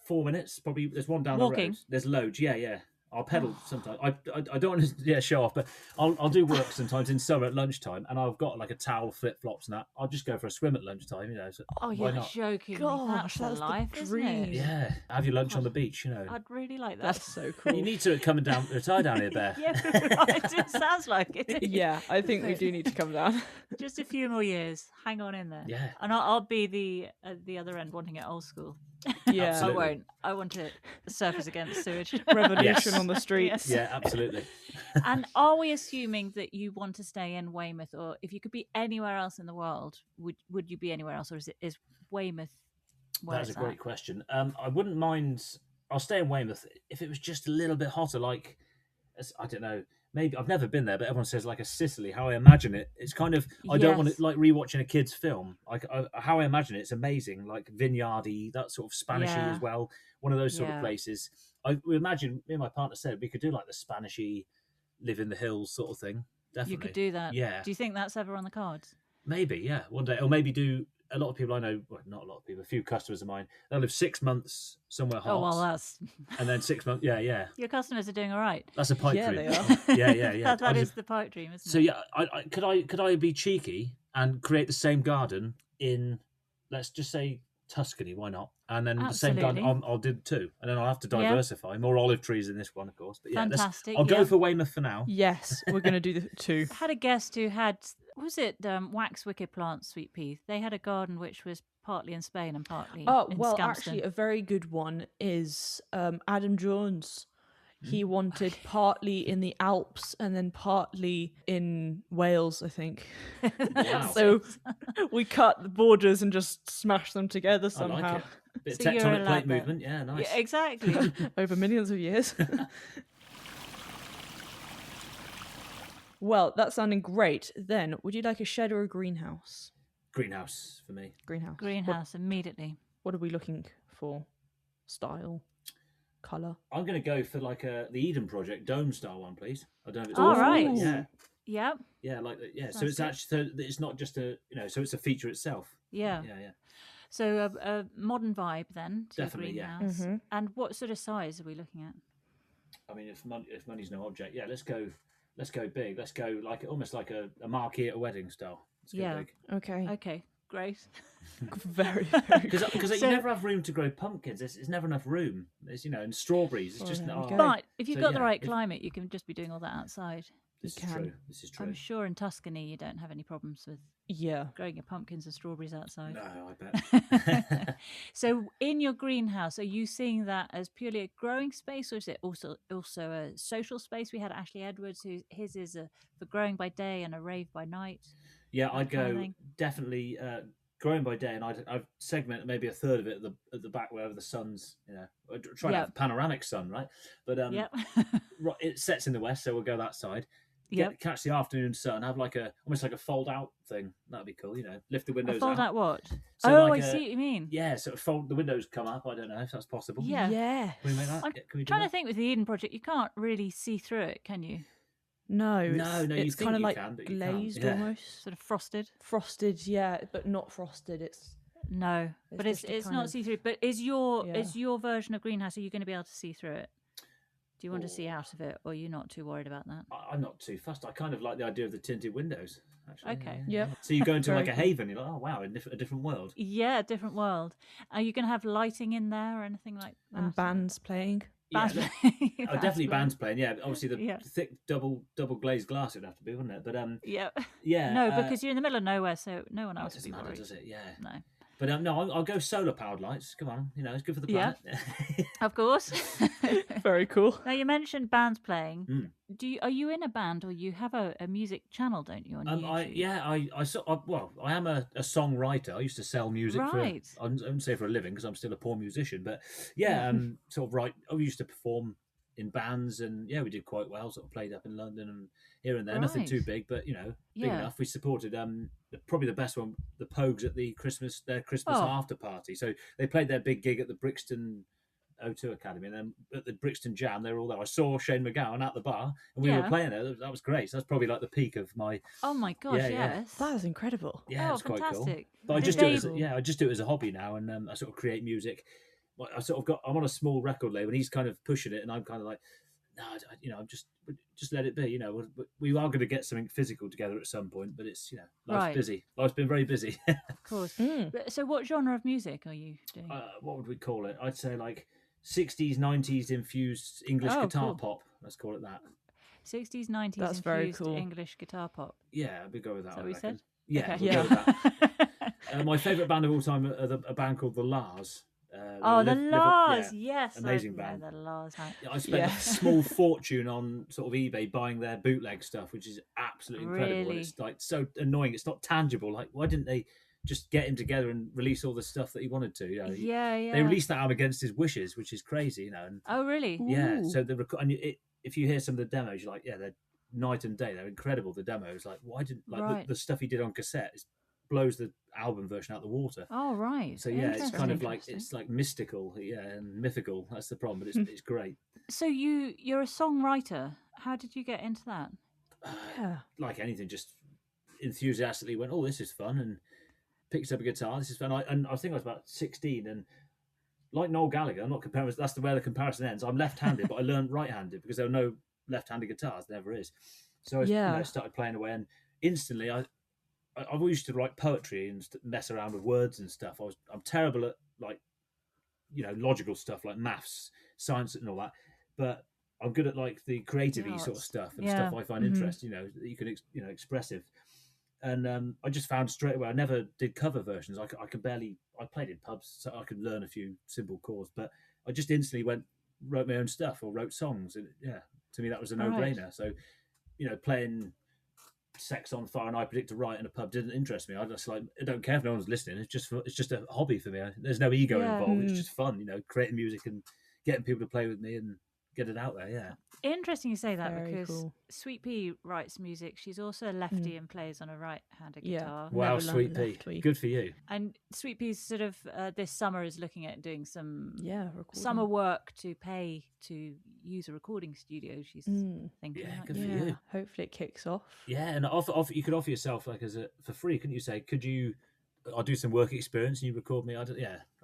S3: 4 minutes, probably. There's one down
S1: Walking.
S3: the road. There's loads. Yeah. I'll pedal sometimes. I don't want to show off, but I'll do work sometimes in summer at lunchtime, and I've got like a towel, flip flops, and that. I'll just go for a swim at lunchtime, you know. So
S1: you're joking.
S2: Gosh,
S1: that's the life,
S2: dream.
S1: isn't it?
S3: Yeah, have your lunch on the beach, you know.
S1: I'd really like that.
S2: That's so cool.
S3: You need to come and retire down here, Bear.
S1: Yeah, right. It sounds like it.
S2: Yeah, I think we do need to come down.
S1: Just a few more years. Hang on in there.
S3: Yeah.
S1: And I'll be the other end, wanting it old school.
S2: Yeah,
S3: absolutely.
S1: I won't. I want to surface against sewage.
S2: Revolution on the streets.
S1: Yes.
S3: Yeah, absolutely.
S1: And are we assuming that you want to stay in Weymouth, or if you could be anywhere else in the world, would you be anywhere else, or is Weymouth?
S3: That's a great question. I wouldn't mind. I'll stay in Weymouth if it was just a little bit hotter. Like, I don't know. Maybe I've never been there, but everyone says like a Sicily. How I imagine it, it's kind of. I don't want to like rewatching a kid's film. Like how I imagine it's amazing, like vineyardy, that sort of Spanishy as well. One of those sort of places. We imagine. Me and my partner said we could do like the Spanishy, live in the hills sort of thing. Definitely,
S1: you could do that.
S3: Yeah.
S1: Do you think that's ever on the cards?
S3: Maybe, yeah, one day, or maybe do. A lot of people I know, well, not a lot of people, a few customers of mine, they'll live 6 months somewhere hot.
S1: Oh, well, that's...
S3: And then 6 months, yeah.
S1: Your customers are doing all right.
S3: That's a pipe dream.
S2: They are.
S3: Yeah.
S1: that is the pipe dream, isn't it?
S3: So, yeah, could I be cheeky and create the same garden in, let's just say, Tuscany, why not? And then the same garden, I'll do 2. And then I'll have to diversify. More olive trees in this one, of course. But yeah,
S1: fantastic.
S3: I'll go for Weymouth for now.
S2: Yes, we're going to do the 2.
S1: I had a guest who had, was it wax wicked plants, Sweetpea? They had a garden which was partly in Spain and partly in Scampston.
S2: Actually, a very good one is Adam Jones. He wanted partly in the Alps and then partly in Wales, I think.
S3: Wow.
S2: So we cut the borders and just smashed them together somehow.
S3: I like it. Bit of tectonic plate movement, yeah, nice.
S1: Yeah, exactly.
S2: Over millions of years. Well, that's sounding great. Then, would you like a shed or a greenhouse?
S3: Greenhouse for me.
S1: Greenhouse, immediately.
S2: What are we looking for? Style? Colour?
S3: I'm going to go for like the Eden Project dome style one, please. I don't know if it's
S1: all right.
S3: Yeah.
S1: Yep.
S3: Yeah, like so it's actually it's not just so it's a feature itself.
S1: Yeah. So a modern vibe then to
S3: definitely,
S1: a greenhouse.
S2: Yeah. Mm-hmm.
S1: And what sort of size are we looking at?
S3: I mean, if money's no object, yeah, let's go big. Let's go like almost like a marquee at a wedding style. Let's go big.
S2: Okay,
S1: great.
S2: very
S3: because you never have room to grow pumpkins. There's never enough room. There's and strawberries. It's just not.
S1: But if you've got the right climate, you can just be doing all that outside.
S3: This is true.
S1: I'm sure in Tuscany you don't have any problems with growing your pumpkins and strawberries outside.
S3: No, I bet.
S1: So in your greenhouse, are you seeing that as purely a growing space, or is it also a social space? We had Ashley Edwards, who his is for growing by day and a rave by night.
S3: Yeah, I'd go definitely growing by day, and I'd segment maybe a third of it at the back wherever the sun's, try to have a panoramic sun, right? But it sets in the west, so we'll go that side. catch the afternoon sun, have like almost like a fold out thing. That'd be cool, lift the windows
S1: fold out what?
S3: So
S1: I see what you mean.
S3: Yeah, sort of fold the windows come up. I don't know if that's possible.
S1: Yeah.
S2: Yes.
S3: Can we make that?
S1: I'm
S3: Can we do
S1: trying
S3: that?
S1: to think with the Eden Project, you can't really see through it, can you?
S2: No,
S3: it's
S2: kind of like
S3: can, but
S2: glazed
S3: yeah.
S2: almost.
S1: Sort of frosted.
S2: Frosted, yeah, but not frosted. It's
S1: but it's not see through. But is your version of Greenhouse? Are you going to be able to see through it? Do you want to see out of it, or are you not too worried about that?
S3: I'm not too fussed. I kind of like the idea of the tinted windows. Actually.
S1: Okay.
S2: Yeah.
S3: So you go into like a haven. You're like, oh wow, a different world.
S1: Yeah, a different world. Are you going to have lighting in there or anything like that?
S2: And bands playing.
S3: Definitely bands playing. Yeah, obviously the thick double glazed glass it'd have to be, wouldn't it? But
S1: yeah. No, because you're in the middle of nowhere, so no one else
S3: doesn't
S1: would be
S3: matter,
S1: worried.
S3: does it? Yeah.
S1: No.
S3: But no, I'll go solar powered lights. Come on, it's good for the planet.
S1: Yeah, of course.
S2: Very cool.
S1: Now you mentioned bands playing. Are you in a band, or you have a music channel, don't you? On YouTube?
S3: I am a songwriter. I used to sell music
S1: right.
S3: I wouldn't say for a living because I'm still a poor musician, but sort of write. I used to perform in bands, and we did quite well. Sort of played up in London and here and there. Nothing too big, but big enough. We supported probably the best one, the Pogues at their Christmas after party. So they played their big gig at the Brixton O2 Academy, and then at the Brixton Jam they were all there. I saw Shane McGowan at the bar, and we were playing there. That was great. So that's probably like the peak of my.
S1: Oh my gosh! Yes,
S2: that was incredible.
S3: Yeah, it was quite cool. But I just do it as a hobby now, and I sort of create music. I'm on a small record label, and he's kind of pushing it, and I'm kind of like, no, I'm just let it be. We are going to get something physical together at some point, but it's life's busy. Life's been very busy.
S1: Of course. So, what genre of music are you doing?
S3: What would we call it? I'd say like 60s, 90s infused English guitar pop. Let's call it that.
S1: 60s, 90s
S2: That's
S1: infused
S2: very cool.
S1: English guitar pop.
S3: Yeah, we'll go with that.
S1: Is that what we said?
S3: Yeah,
S1: okay.
S3: We'll go with that. My favourite band of all time are a band called The Lars.
S1: The Lars, yes,
S3: amazing band.
S1: The Lars.
S3: I spent a small fortune on sort of eBay buying their bootleg stuff, which is absolutely incredible.
S1: Really?
S3: It's like so annoying. It's not tangible. Like, why didn't they just get him together and release all the stuff that he wanted to? They released that album against his wishes, which is crazy. And,
S1: oh, really?
S3: Yeah. Ooh. So if you hear some of the demos, you're like, they're night and day. They're incredible. The demos, like, why didn't the stuff he did on cassette blows the album version out the water.
S1: Oh, right.
S3: So it's kind of like mystical, and mythical. That's the problem, but it's great.
S1: So you're a songwriter. How did you get into that?
S3: Like anything, just enthusiastically went, oh, this is fun, and picked up a guitar. This is fun. I think I was about 16, and like Noel Gallagher, I'm not comparing. That's where the comparison ends. I'm left-handed, but I learned right-handed because there were no left-handed guitars. There never is. So I started playing away, and instantly I always used to write poetry and mess around with words and stuff. I'm terrible at logical stuff like maths, science, and all that. But I'm good at like the creative sort of stuff and stuff I find interesting. That you can expressive. And I just found straight away I never did cover versions. I played in pubs, so I could learn a few simple chords. But I just instantly wrote my own stuff or wrote songs. And to me that was a no-brainer. Right. So playing Sex on Fire and I Predict to Write in a pub didn't interest me. I don't care if no one's listening. It's just a hobby for me. There's no ego involved. It's just fun, creating music and getting people to play with me and get it out there. Yeah.
S1: Interesting you say that. Very because
S2: cool.
S1: Sweetpea writes music. She's also a lefty and plays on a right-handed guitar.
S3: Wow, Sweetpea. Good for you.
S1: And Sweetpea's sort of this summer is looking at doing some
S2: summer
S1: work to pay to use a recording studio. She's thinking.
S3: Yeah, good for you.
S2: Hopefully it kicks off.
S3: Yeah, and you could offer yourself like for free, couldn't you? Say, I'll do some work experience and you record me.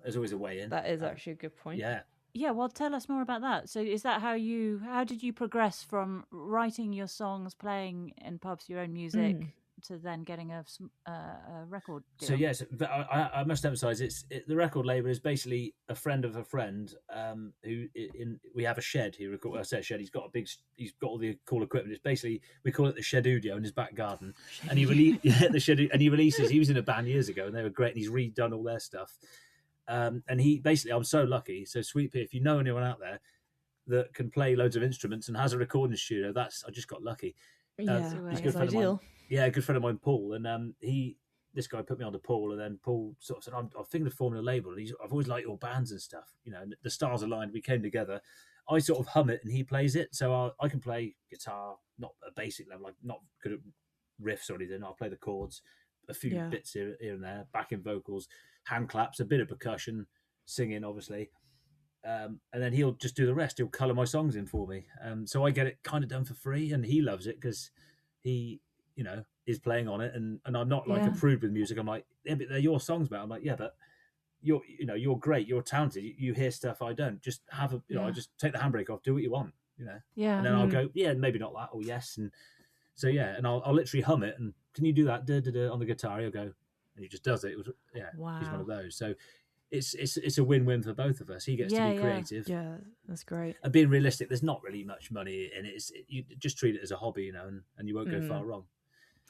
S3: There's always a way in.
S2: That is actually a good point.
S3: Yeah.
S1: Yeah, well, tell us more about that. So is that how did you progress from writing your songs, playing in pubs, your own music, to then getting a record deal?
S3: So, yes, I must emphasise, the record label is basically a friend of a friend we have a shed. I say a shed, he's got all the cool equipment. It's basically, we call it the shedudio in his back garden. And he releases, he was in a band years ago and they were great and he's redone all their stuff. And I'm so lucky. So Sweetpea, if you know anyone out there that can play loads of instruments and has a recording studio, I just got lucky.
S2: He's a good friend
S3: ideal. A good friend of mine, Paul, and this guy put me on to Paul, and then Paul sort of said, I'm thinking of forming a label. I've always liked your bands and stuff, and the stars aligned. We came together. I sort of hum it and he plays it, so I can play guitar, not a basic level, like not good at riffs or anything. I'll play the chords, a few bits here and there, backing vocals, hand claps, a bit of percussion, singing, obviously. And then he'll just do the rest. He'll colour my songs in for me. So I get it kind of done for free, and he loves it because he, is playing on it. And I'm not like a prude with music. I'm like, yeah, but they're your songs, man. I'm like, yeah, but you're great. You're talented. You hear stuff I don't. Just have I just take the handbrake off. Do what you want.
S1: Yeah.
S3: And then I'll go, yeah, maybe not that, or yes, and so and I'll literally hum it. And can you do that? On the guitar. He'll go, and he just does it.
S2: Wow.
S3: He's one of those. So it's a win-win for both of us. He gets to be creative.
S2: Yeah, that's great.
S3: And being realistic, there's not really much money in it. You just treat it as a hobby, and you won't go far wrong.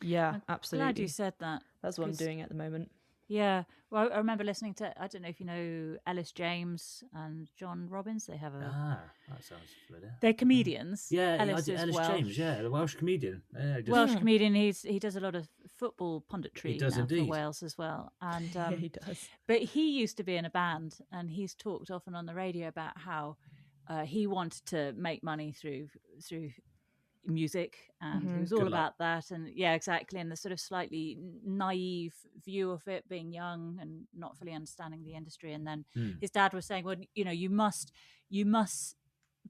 S2: Yeah,
S1: I'm
S2: absolutely.
S1: glad you said that.
S2: That's what I'm doing at the moment.
S1: Yeah. Well, I remember listening to, I don't know if you know Ellis James and John Robbins. They have
S3: that sounds familiar.
S1: They're comedians.
S3: Yeah,
S1: Ellis
S3: James, the Welsh comedian.
S1: Welsh comedian. He does a lot of football punditry
S3: he does
S1: now
S3: indeed.
S1: for Wales as well. And
S2: he does.
S1: But he used to be in a band, and he's talked often on the radio about how he wanted to make money through music, and he was all about that. And exactly, and the sort of slightly naive view of it, being young and not fully understanding the industry. And then his dad was saying, well, you must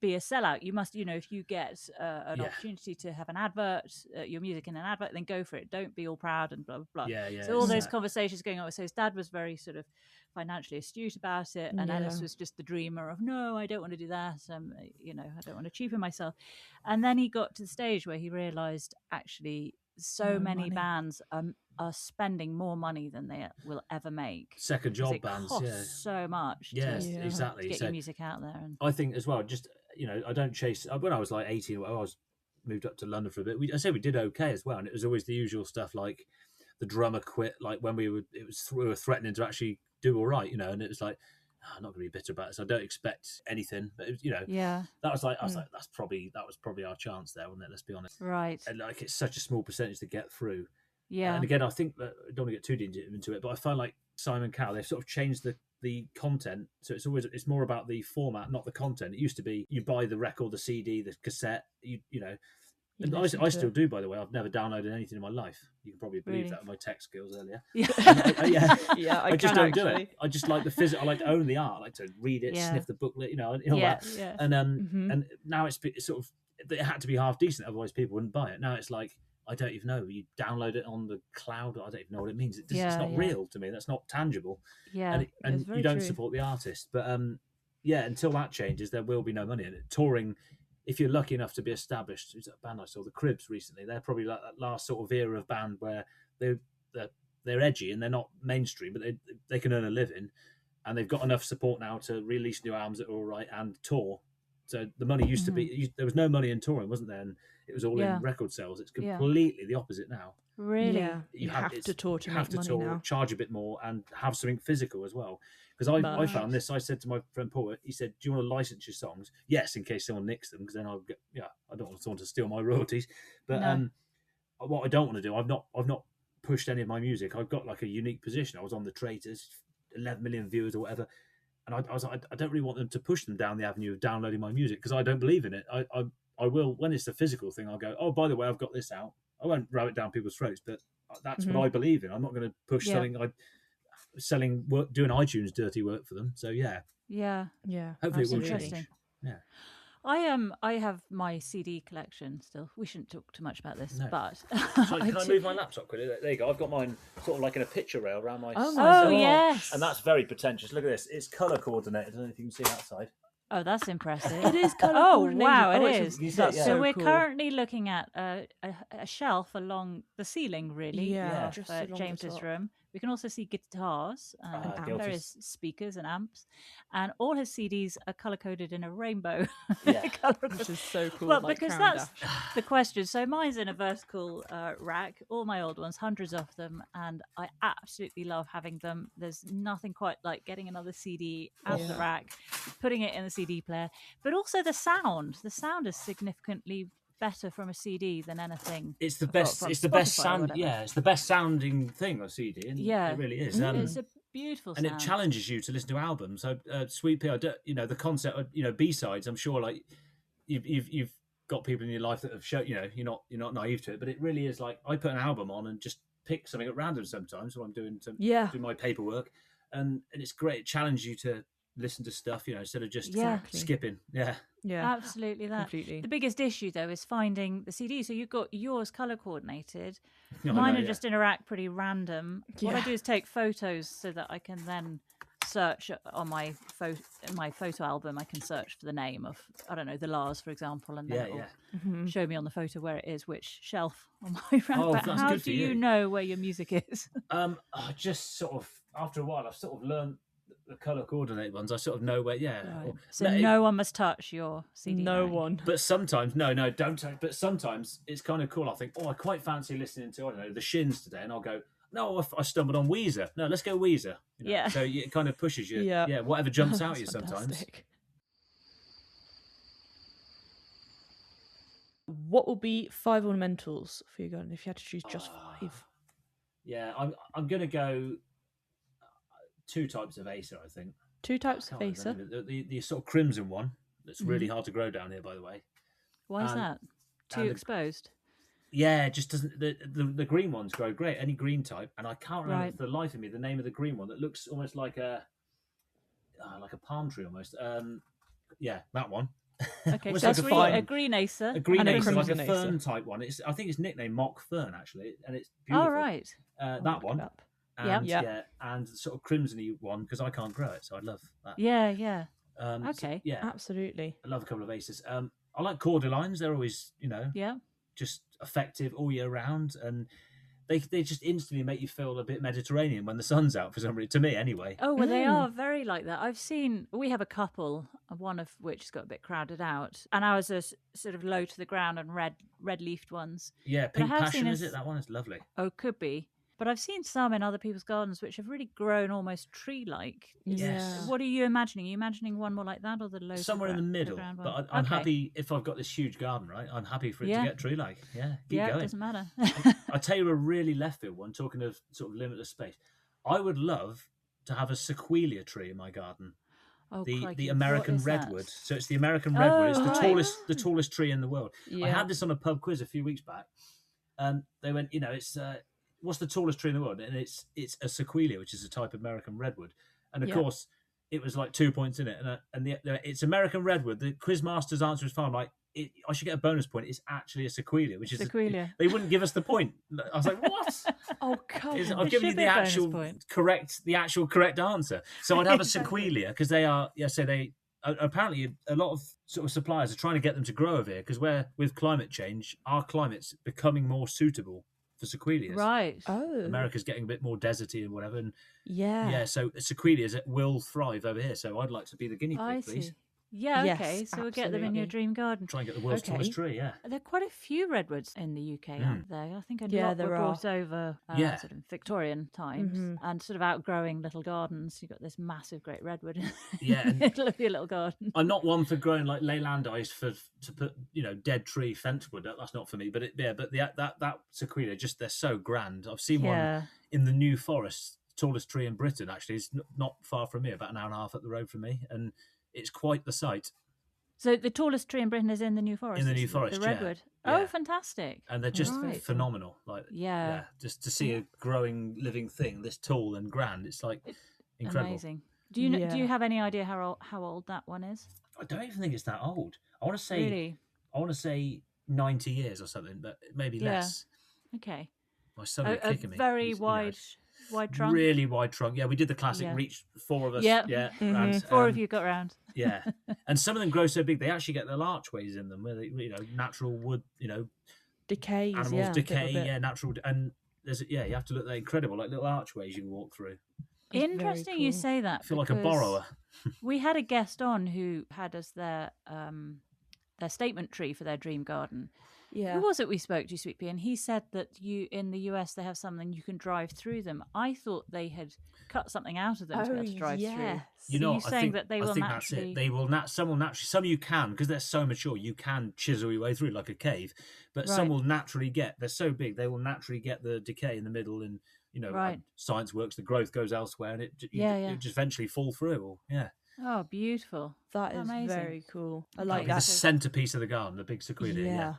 S1: be a sellout. You must, if you get an opportunity to have an advert, your music in an advert, then go for it. Don't be all proud and blah blah blah. So all those conversations going on. So his dad was very sort of financially astute about it, and Ellis was just the dreamer of, no, I don't want to do that. I don't want to cheapen myself. And then he got to the stage where he realised actually so many bands are spending more money than they will ever make.
S3: Second job bands,
S1: costs so much.
S3: Exactly.
S1: To get your music out there. And
S3: I think as well, just I don't chase. When I was like 18, I was moved up to London for a bit. I did okay as well, and it was always the usual stuff like the drummer quit. Like when we were threatening to actually do all right, and it was like, I'm not going to be bitter about this. I don't expect anything, but that was like, I was like, that was probably our chance there, wasn't it? Let's be honest,
S1: right?
S3: And like, it's such a small percentage to get through.
S1: Yeah,
S3: and again, I think that I don't want to get too deep into it, but I find like Simon Cowell, they've sort of changed the content, so it's more about the format, not the content. It used to be you buy the record, the CD, the cassette, and I still do, by the way. I've never downloaded anything in my life. You can probably believe that with my tech skills earlier. I just don't do it. I just like the physical. I like to own the art. I like to read it, sniff the booklet, and all that. Yeah. And now it's sort of, it had to be half decent, otherwise people wouldn't buy it. Now it's like, I don't even know. You download it on the cloud. I don't even know what it means. It's not real to me. That's not tangible.
S1: Yeah,
S3: and you don't support the artist. But until that changes, there will be no money in it. Touring, if you're lucky enough to be established, who's that band I saw, the Cribs, recently? They're probably like that last sort of era of band where they're edgy and they're not mainstream, but they can earn a living, and they've got enough support now to release new albums that are all right and tour. So the money used to be, there was no money in touring, wasn't there? And it was all in record sales. It's completely the opposite now.
S1: Really?
S2: Yeah. You have to tour to make money now.
S3: Charge a bit more, and have something physical as well. Because I found this. I said to my friend Paul, he said, "Do you want to license your songs?" Yes, in case someone nicks them, because then I'll get. I don't want someone to steal my royalties. But what I don't want to do, I've not pushed any of my music. I've got like a unique position. I was on the Traitors, 11 million viewers or whatever, and I was like, I don't really want them to push them down the avenue of downloading my music, because I don't believe in it. I will, when it's a physical thing, I'll go, oh, by the way, I've got this out. I won't ram it down people's throats, but that's what I believe in. I'm not going to push selling work, doing iTunes dirty work for them. So yeah. Hopefully it will change. Yeah.
S1: I have my CD collection still. We shouldn't talk too much about this, but
S3: Sorry, can I move my laptop quickly? There you go. I've got mine sort of like in a picture rail around my.
S1: Oh yes.
S3: And that's very pretentious. Look at this. It's color coordinated. I don't know if you can see that side.
S1: Oh, that's impressive.
S2: It is colour coordinated.
S1: Wow, it is.
S2: So
S1: we're currently looking at a shelf along the ceiling, really, of James's room. We can also see guitars and various speakers and amps, and all his CDs are color-coded in a rainbow color,
S2: which is so cool.
S1: Well, because that's the question. So mine's in a vertical rack, all my old ones, hundreds of them, and I absolutely love having them. There's nothing quite like getting another CD out of the rack, putting it in the CD player, but also the sound. The sound is significantly better from a CD than anything.
S3: It's the best. It's the best sound. Yeah, it's the best sounding thing on CD. And it really is.
S1: It's a beautiful sound.
S3: And it challenges you to listen to albums. So Sweetpea, the concept of B-sides. I'm sure like you've got people in your life that have shown, you're not naive to it, but it really is like I put an album on and just pick something at random sometimes when I'm doing my paperwork, and it's great. It challenges you to listen to stuff, instead of just skipping. Yeah,
S1: absolutely. Completely. The biggest issue though is finding the CD. So you've got yours color coordinated. Mine are just interact pretty random. What I do is take photos so that I can then search on my photo album. I can search for the name of, I don't know, the Lars, for example, and then it will show me on the photo where it is, which shelf on my roundabout. How do you know where your music is?
S3: I just sort of, after a while, I've sort of learned the color coordinated ones. I sort of know where.
S1: Right. So no one must touch your CD.
S2: No one.
S3: But sometimes, no, don't touch. But sometimes it's kind of cool. I think, I quite fancy listening to, I don't know, the Shins today, and I'll go, no, I stumbled on Weezer. No, let's go Weezer. So it kind of pushes you. Yeah, whatever jumps out at you sometimes.
S2: What will be 5 ornamentals for your garden if you had to choose just 5?
S3: Yeah, I'm going to go 2 types of Acer, I think. 2 types of Acer? The sort of crimson one that's really hard to grow down here, by the way.
S1: Why is that? Too exposed?
S3: Yeah, it just doesn't. The green ones grow great, any green type, and I can't remember for the life of me the name of the green one that looks almost like a palm tree almost. That one.
S1: Okay, so like a green Acer.
S3: A green Acer, like a fern type one. I think it's nicknamed Mock Fern actually, and it's beautiful.
S1: Oh right.
S3: That one. And and the sort of crimsony one because I can't grow it, so I'd love that.
S1: Yeah.
S2: Okay.
S3: So,
S2: absolutely.
S3: I love a couple of Acers. I like cordylines. They're always, just effective all year round, and they just instantly make you feel a bit Mediterranean when the sun's out for some reason. To me, anyway.
S1: Oh well, they are very like that. We have a couple, one of which has got a bit crowded out, and ours are sort of low to the ground and red leafed ones.
S3: Yeah, Pink Passion is it? That one is lovely.
S1: Oh, could be. But I've seen some in other people's gardens which have really grown almost tree-like.
S3: Yes.
S1: What are you imagining? Are you imagining one more like that or the low?
S3: Somewhere in the middle. But I'm happy if I've got this huge garden, right? I'm happy for it to get tree-like. Yeah, keep going.
S1: It doesn't matter.
S3: I'll tell you a really left field one, talking of sort of limitless space. I would love to have a sequoia tree in my garden.
S1: Oh,
S3: the American redwood. That? So it's the American redwood. It's the tallest tree in the world. Yeah. I had this on a pub quiz a few weeks back. And they went, it's... what's the tallest tree in the world? And it's a sequoia, which is a type of American redwood. And of course, it was like 2 points in it. And it's American redwood. The quizmaster's answer is fine. Like, I should get a bonus point. It's actually a sequoia, which is they wouldn't give us the point. I was like, what?
S1: God!
S3: I've given you the actual correct answer. So I'd have a sequoia because they are. Yeah, so they apparently a lot of sort of suppliers are trying to get them to grow over here because with climate change, our climate's becoming more suitable for sequoias.
S1: Right.
S2: Oh.
S3: America's getting a bit more deserty and whatever. And so sequoias will thrive over here. So I'd like to be the guinea pig, please.
S1: Yeah, okay. So we'll get them in your dream garden.
S3: Try and get the world's tallest tree, yeah.
S1: There are quite a few redwoods in the UK, aren't there? I think a lot were brought over sort of Victorian times and sort of outgrowing little gardens. You've got this massive great redwood in the middle of your little garden.
S3: I'm not one for growing like Leyland ice to put, dead tree fence wood. That's not for me. But that sequoia, they're so grand. I've seen one in the New Forest, tallest tree in Britain, actually. It's not far from me, about an hour and a half up the road from me. And it's quite the sight.
S1: So the tallest tree in Britain is in the New Forest?
S3: In the New Forest,
S1: the redwood. Yeah. Oh, fantastic.
S3: And they're just phenomenal. Like, just to see a growing living thing this tall and grand, it's like incredible.
S1: Amazing. Do you have any idea how old that one is?
S3: I don't even think it's that old. I want to say 90 years or something, but maybe less.
S1: Okay.
S3: My son is kicking me.
S1: Very wide trunk.
S3: Really wide trunk. Yeah, we did the classic reach, 4 of us. Yeah.
S1: And, 4 of you got round.
S3: Yeah. And some of them grow so big they actually get little archways in them where they, natural wood,
S2: decays.
S3: Animals decay, natural, and there's you have to look, they're incredible, like little archways you can walk through.
S1: It's interesting you say that.
S3: I feel like a borrower.
S1: We had a guest on who had us their statement tree for their dream garden. Yeah. Who was it we spoke to, Sweetpea? And he said that in the US they have something you can drive through them. I thought they had cut something out of them to be able to drive through.
S3: You're saying that they will naturally. They will some will naturally. Some you can, because they're so mature, you can chisel your way through like a cave. But some will naturally they're so big they will naturally get the decay in the middle, and science works. The growth goes elsewhere, and it just eventually fall through.
S1: Oh, beautiful.
S2: That is
S1: amazing.
S2: very cool. I
S3: That'd
S2: like
S3: be the
S2: that.
S3: centerpiece of the garden, the big sequoia. Yeah.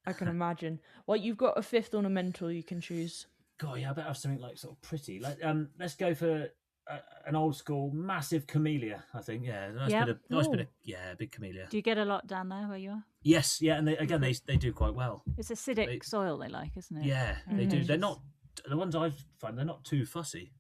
S2: I can imagine. Well, you've got a 5th ornamental you can choose.
S3: God, yeah, I better have something like sort of pretty. Like, let's go for an old school massive camellia. I think, yeah, nice bit of, big camellia.
S1: Do you get a lot down there where you are?
S3: Yes, yeah, and they do quite well.
S1: It's acidic soil they like, isn't it?
S3: Yeah, they do. They're not the ones I've found. They're not too fussy.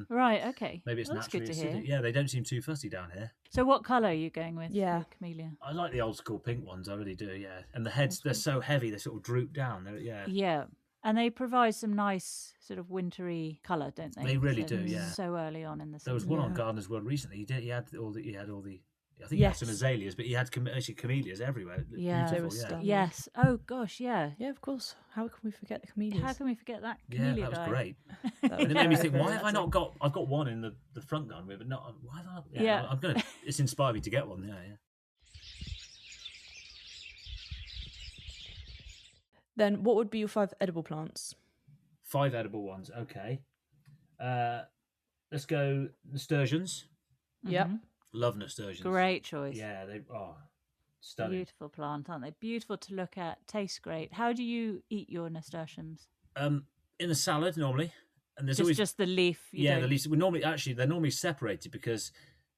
S1: Right. Okay.
S3: Maybe it's
S1: that's
S3: naturally
S1: good to hear.
S3: acidic. Yeah, they don't seem too fussy down here.
S1: So, what colour are you going with?
S2: Yeah.
S1: For camellia.
S3: I like the old school pink ones. I really do. Yeah, and the heads they're so heavy they sort of droop down.
S1: Yeah. And they provide some nice sort of wintry colour, don't they?
S3: They really do. Yeah.
S1: So early on in the season.
S3: There was one on Gardener's World recently. He had all the. I think he had some azaleas, but he had actually camellias everywhere.
S1: Yeah,
S3: beautiful,
S2: stunning.
S1: Yes. Oh gosh, yeah.
S2: Yeah, of course. How can we forget the camellias?
S1: How can we forget that camellia
S3: that was
S1: guy?
S3: great. And it made me think, why have I not got? I've got one in the front garden, but not. Why have I? Yeah, I'm gonna. It's inspired me to get one. Yeah.
S2: Then, what would be your 5 edible plants?
S3: 5 edible ones. Okay. Let's go nasturtiums.
S2: Yep.
S3: Love nasturtiums.
S1: Great choice.
S3: Yeah, stunning.
S1: Beautiful plant, aren't they? Beautiful to look at. Tastes great. How do you eat your nasturtiums?
S3: In a salad normally, and there's always
S1: just the leaf.
S3: The leaf. They're normally separated because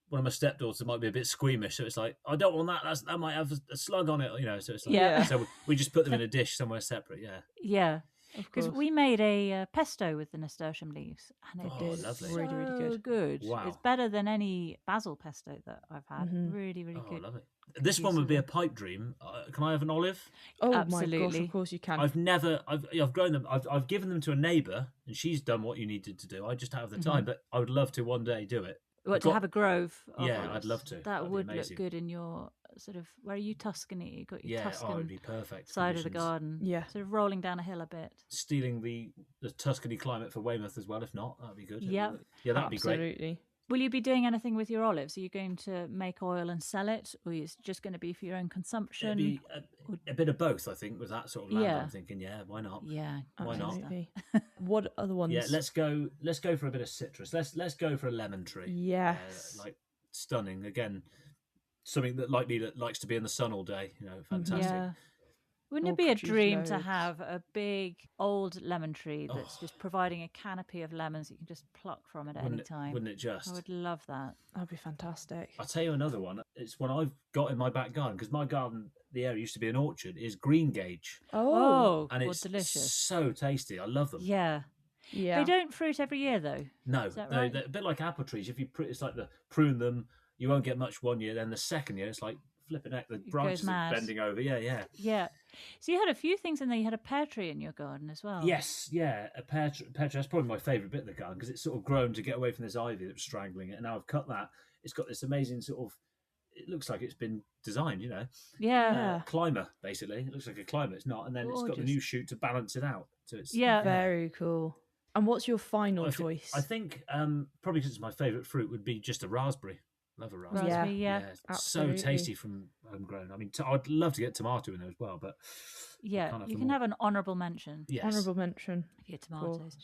S3: one of my stepdaughters might be a bit squeamish, so it's like I don't want that. That might have a slug on it, So it's like, so we just put them in a dish somewhere separate. Yeah.
S1: Yeah. Because we made a pesto with the nasturtium leaves, and it is
S2: really, really
S1: good.
S3: Wow.
S1: It's better than any basil pesto that I've had. Really, really good.
S3: Lovely. This one would be a pipe dream. Can I have an olive?
S2: Oh
S1: Absolutely.
S2: my gosh! Of course you can.
S3: I've grown them. I've given them to a neighbour, and she's done what you needed to do. I just don't have the time, but I would love to one day do it.
S1: To have a grove of
S3: Yeah,
S1: olives.
S3: I'd love to.
S1: That would look good in your sort of, where are you, Tuscany? You got your Tuscan
S3: it would be perfect.
S1: side of the garden.
S2: Yeah.
S1: Sort of rolling down a hill a bit.
S3: Stealing the Tuscany climate for Weymouth as well, if not, that'd be good.
S1: Yeah.
S3: Yeah, that'd be great.
S2: Absolutely.
S1: Will you be doing anything with your olives? Are you going to make oil and sell it, or is it just going to be for your own consumption?
S3: It'd be a bit of both, I think, with that sort of land.
S1: Yeah.
S3: I'm thinking, why not?
S1: Yeah,
S3: Why not?
S2: Absolutely. What other ones?
S3: Yeah, let's go for a bit of citrus. Let's go for a lemon tree.
S2: Yes.
S3: Stunning. Again, something that likes to be in the sun all day. Fantastic.
S1: Yeah. Wouldn't it be a dream to have a big old lemon tree that's just providing a canopy of lemons you can just pluck from at any time?
S3: Wouldn't it just?
S1: I would love that.
S2: That'd be fantastic.
S3: I'll tell you another one. It's one I've got in my back garden, because my garden, the area used to be an orchard, is green gage. And it's
S1: delicious.
S3: So tasty. I love them.
S1: Yeah. They don't fruit every year, though.
S3: No,
S1: Is that right?
S3: they're a bit like apple trees. It's like prune them, you won't get much one year. Then the second year, it's like flipping out, the branches are bending over. Yeah.
S1: So you had a few things in there. You had a pear tree in your garden as well.
S3: Yes, a pear tree. That's probably my favourite bit of the garden, because it's sort of grown to get away from this ivy that was strangling it. And now I've cut that. It's got this amazing sort of. It looks like it's been designed,
S1: Yeah.
S3: Climber, basically. It looks like a climber. It's not, and then it's got the new shoot to balance it out. So it's
S2: very cool. And what's your final choice?
S3: I think probably because it's my favourite fruit would be just a raspberry. Love a raspberry.
S1: Yeah.
S3: So tasty from homegrown. I mean, I'd love to get tomato in there as well, but
S1: you can have an honourable mention.
S2: Yes. Honourable mention.
S1: For your tomatoes.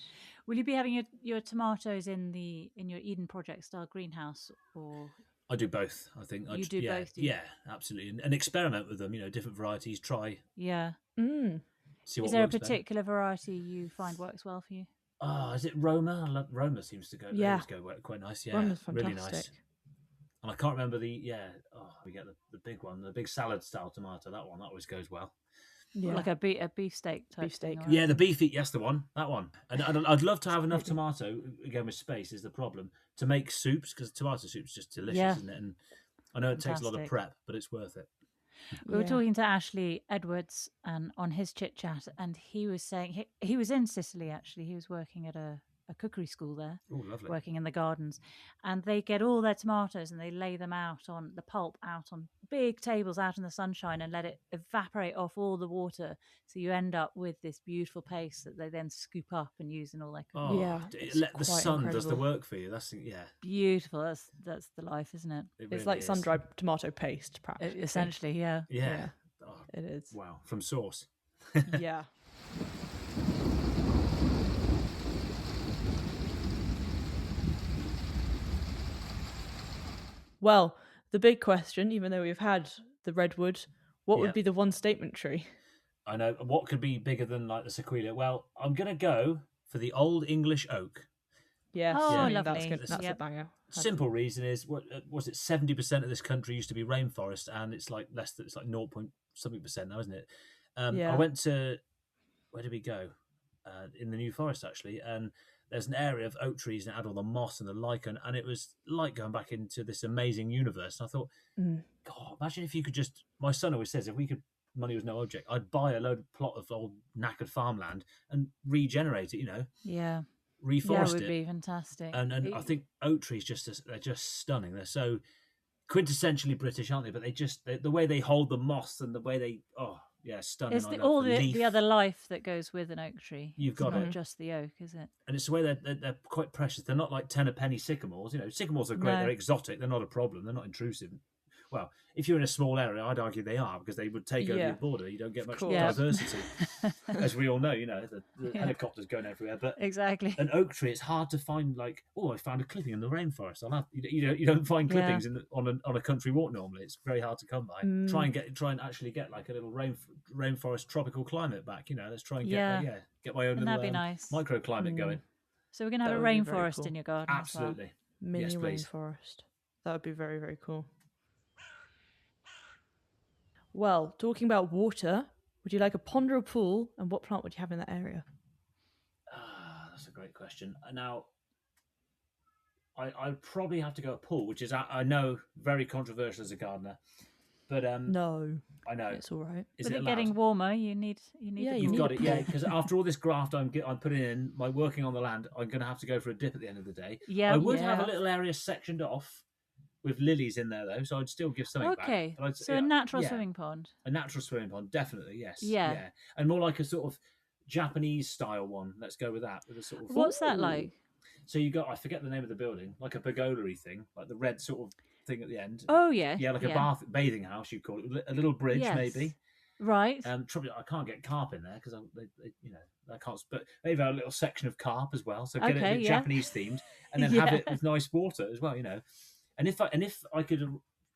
S1: Will you be having your tomatoes in your Eden Project style greenhouse, or?
S3: I do both. I think
S1: you do both.
S3: Yeah, absolutely, and experiment with them. Different varieties. Try.
S1: Yeah.
S3: See what
S1: is there a
S3: works
S1: particular variety you find works well for you?
S3: Is it Roma? Roma seems to go.
S2: Yeah.
S3: Go quite nice. Yeah,
S2: Roma's fantastic.
S3: Really nice. And I can't remember we get the big one, the big salad style tomato. That always goes well.
S2: Yeah.
S1: Like a beefsteak type.
S2: Beefsteak.
S3: Yeah, the beefy. Yes, the one. That one. And I'd love to have enough tomato. Again, with space is the problem, to make soups, because tomato soup's just delicious, isn't it? And I know it takes a lot of prep, but it's worth it.
S1: We were talking to Ashley Edwards and on his Chit-Chat, and he was saying he was in Sicily, actually. He was working at a cookery school there,
S3: lovely.
S1: Working in the gardens, and they get all their tomatoes and they lay them out on the pulp, out on big tables out in the sunshine, and let it evaporate off all the water, so you end up with this beautiful paste that they then scoop up and use in all their cooking.
S3: Let the sun does the work for you. That's
S1: beautiful. That's the life, isn't it?
S2: It's really like sun-dried tomato paste, practically.
S1: Essentially. Yeah.
S2: It is.
S3: Wow, from source.
S2: Yeah. Well, the big question, even though we've had the redwood, what would
S3: Yeah.
S2: be the one statement tree?
S3: I know. What could be bigger than like the sequoia? Well, I'm going to go for the old English oak.
S2: Yes,
S1: Oh,
S2: I mean,
S1: lovely.
S2: That's
S1: Yep.
S2: a banger.
S3: Simple reason is, what was it? 70% of this country used to be rainforest, and it's like less than, it's like 0 point something percent now, isn't it?
S2: Yeah.
S3: I went to, where did we go? In the New Forest actually, and there's an area of oak trees and it had all the moss and the lichen, and it was like going back into this amazing universe. And I thought, God, imagine if you could just. My son always says, if we could, money was no object, I'd buy a load of plot of old knackered farmland and regenerate it.
S1: Yeah.
S3: Reforest
S1: it would
S3: it.
S1: be fantastic.
S3: And I think oak trees they're just stunning. They're so quintessentially British, aren't they? But the way they hold the moss and the way they stunning.
S1: It's all the other life that goes with an oak tree.
S3: You've got
S1: not just the oak, is it?
S3: And it's the way they're quite precious. They're not like 10 a penny sycamores. Sycamores are great.
S1: No.
S3: They're exotic. They're not a problem. They're not intrusive. Well, if you're in a small area, I'd argue they are, because they would take over your border. You don't get much diversity, as we all know. The helicopters going everywhere. But
S1: exactly,
S3: an oak tree, it's hard to find. Like, I found a clipping in the rainforest. You don't find clippings on a country walk normally. It's very hard to come by. Try and actually get like a little rainforest tropical climate back. Let's try and get my own little
S1: nice
S3: microclimate going.
S1: So we're gonna have a rainforest in your garden.
S3: Absolutely,
S2: mini rainforest. That would be very, very cool. Well, talking about water, would you like a pond or a pool, and what plant would you have in that area?
S3: That's a great question. Now, I probably have to go a pool, which is, I know, very controversial as a gardener, but
S2: no,
S3: I know
S2: it's all right.
S1: Is it getting warmer? You need.
S3: You've got it. Yeah, because after all this graft I'm putting in, my working on the land, I'm going to have to go for a dip at the end of the day.
S1: Yeah,
S3: I would have a little area sectioned off with lilies in there, though, so I'd still give something back.
S1: Okay, so a natural swimming pond.
S3: A natural swimming pond, definitely, yes.
S1: Yeah.
S3: And more like a sort of Japanese style one. Let's go with that. With a sort of.
S1: What's that like?
S3: So you got, I forget the name of the building, like a pergola-y thing, like the red sort of thing at the end.
S1: Oh yeah.
S3: Yeah, like a bathing house, you call it, a little bridge maybe.
S1: Right.
S3: Trouble, I can't get carp in there because I can't. But maybe a little section of carp as well. So get it a bit Japanese themed, and then have it with nice water as well. And if I could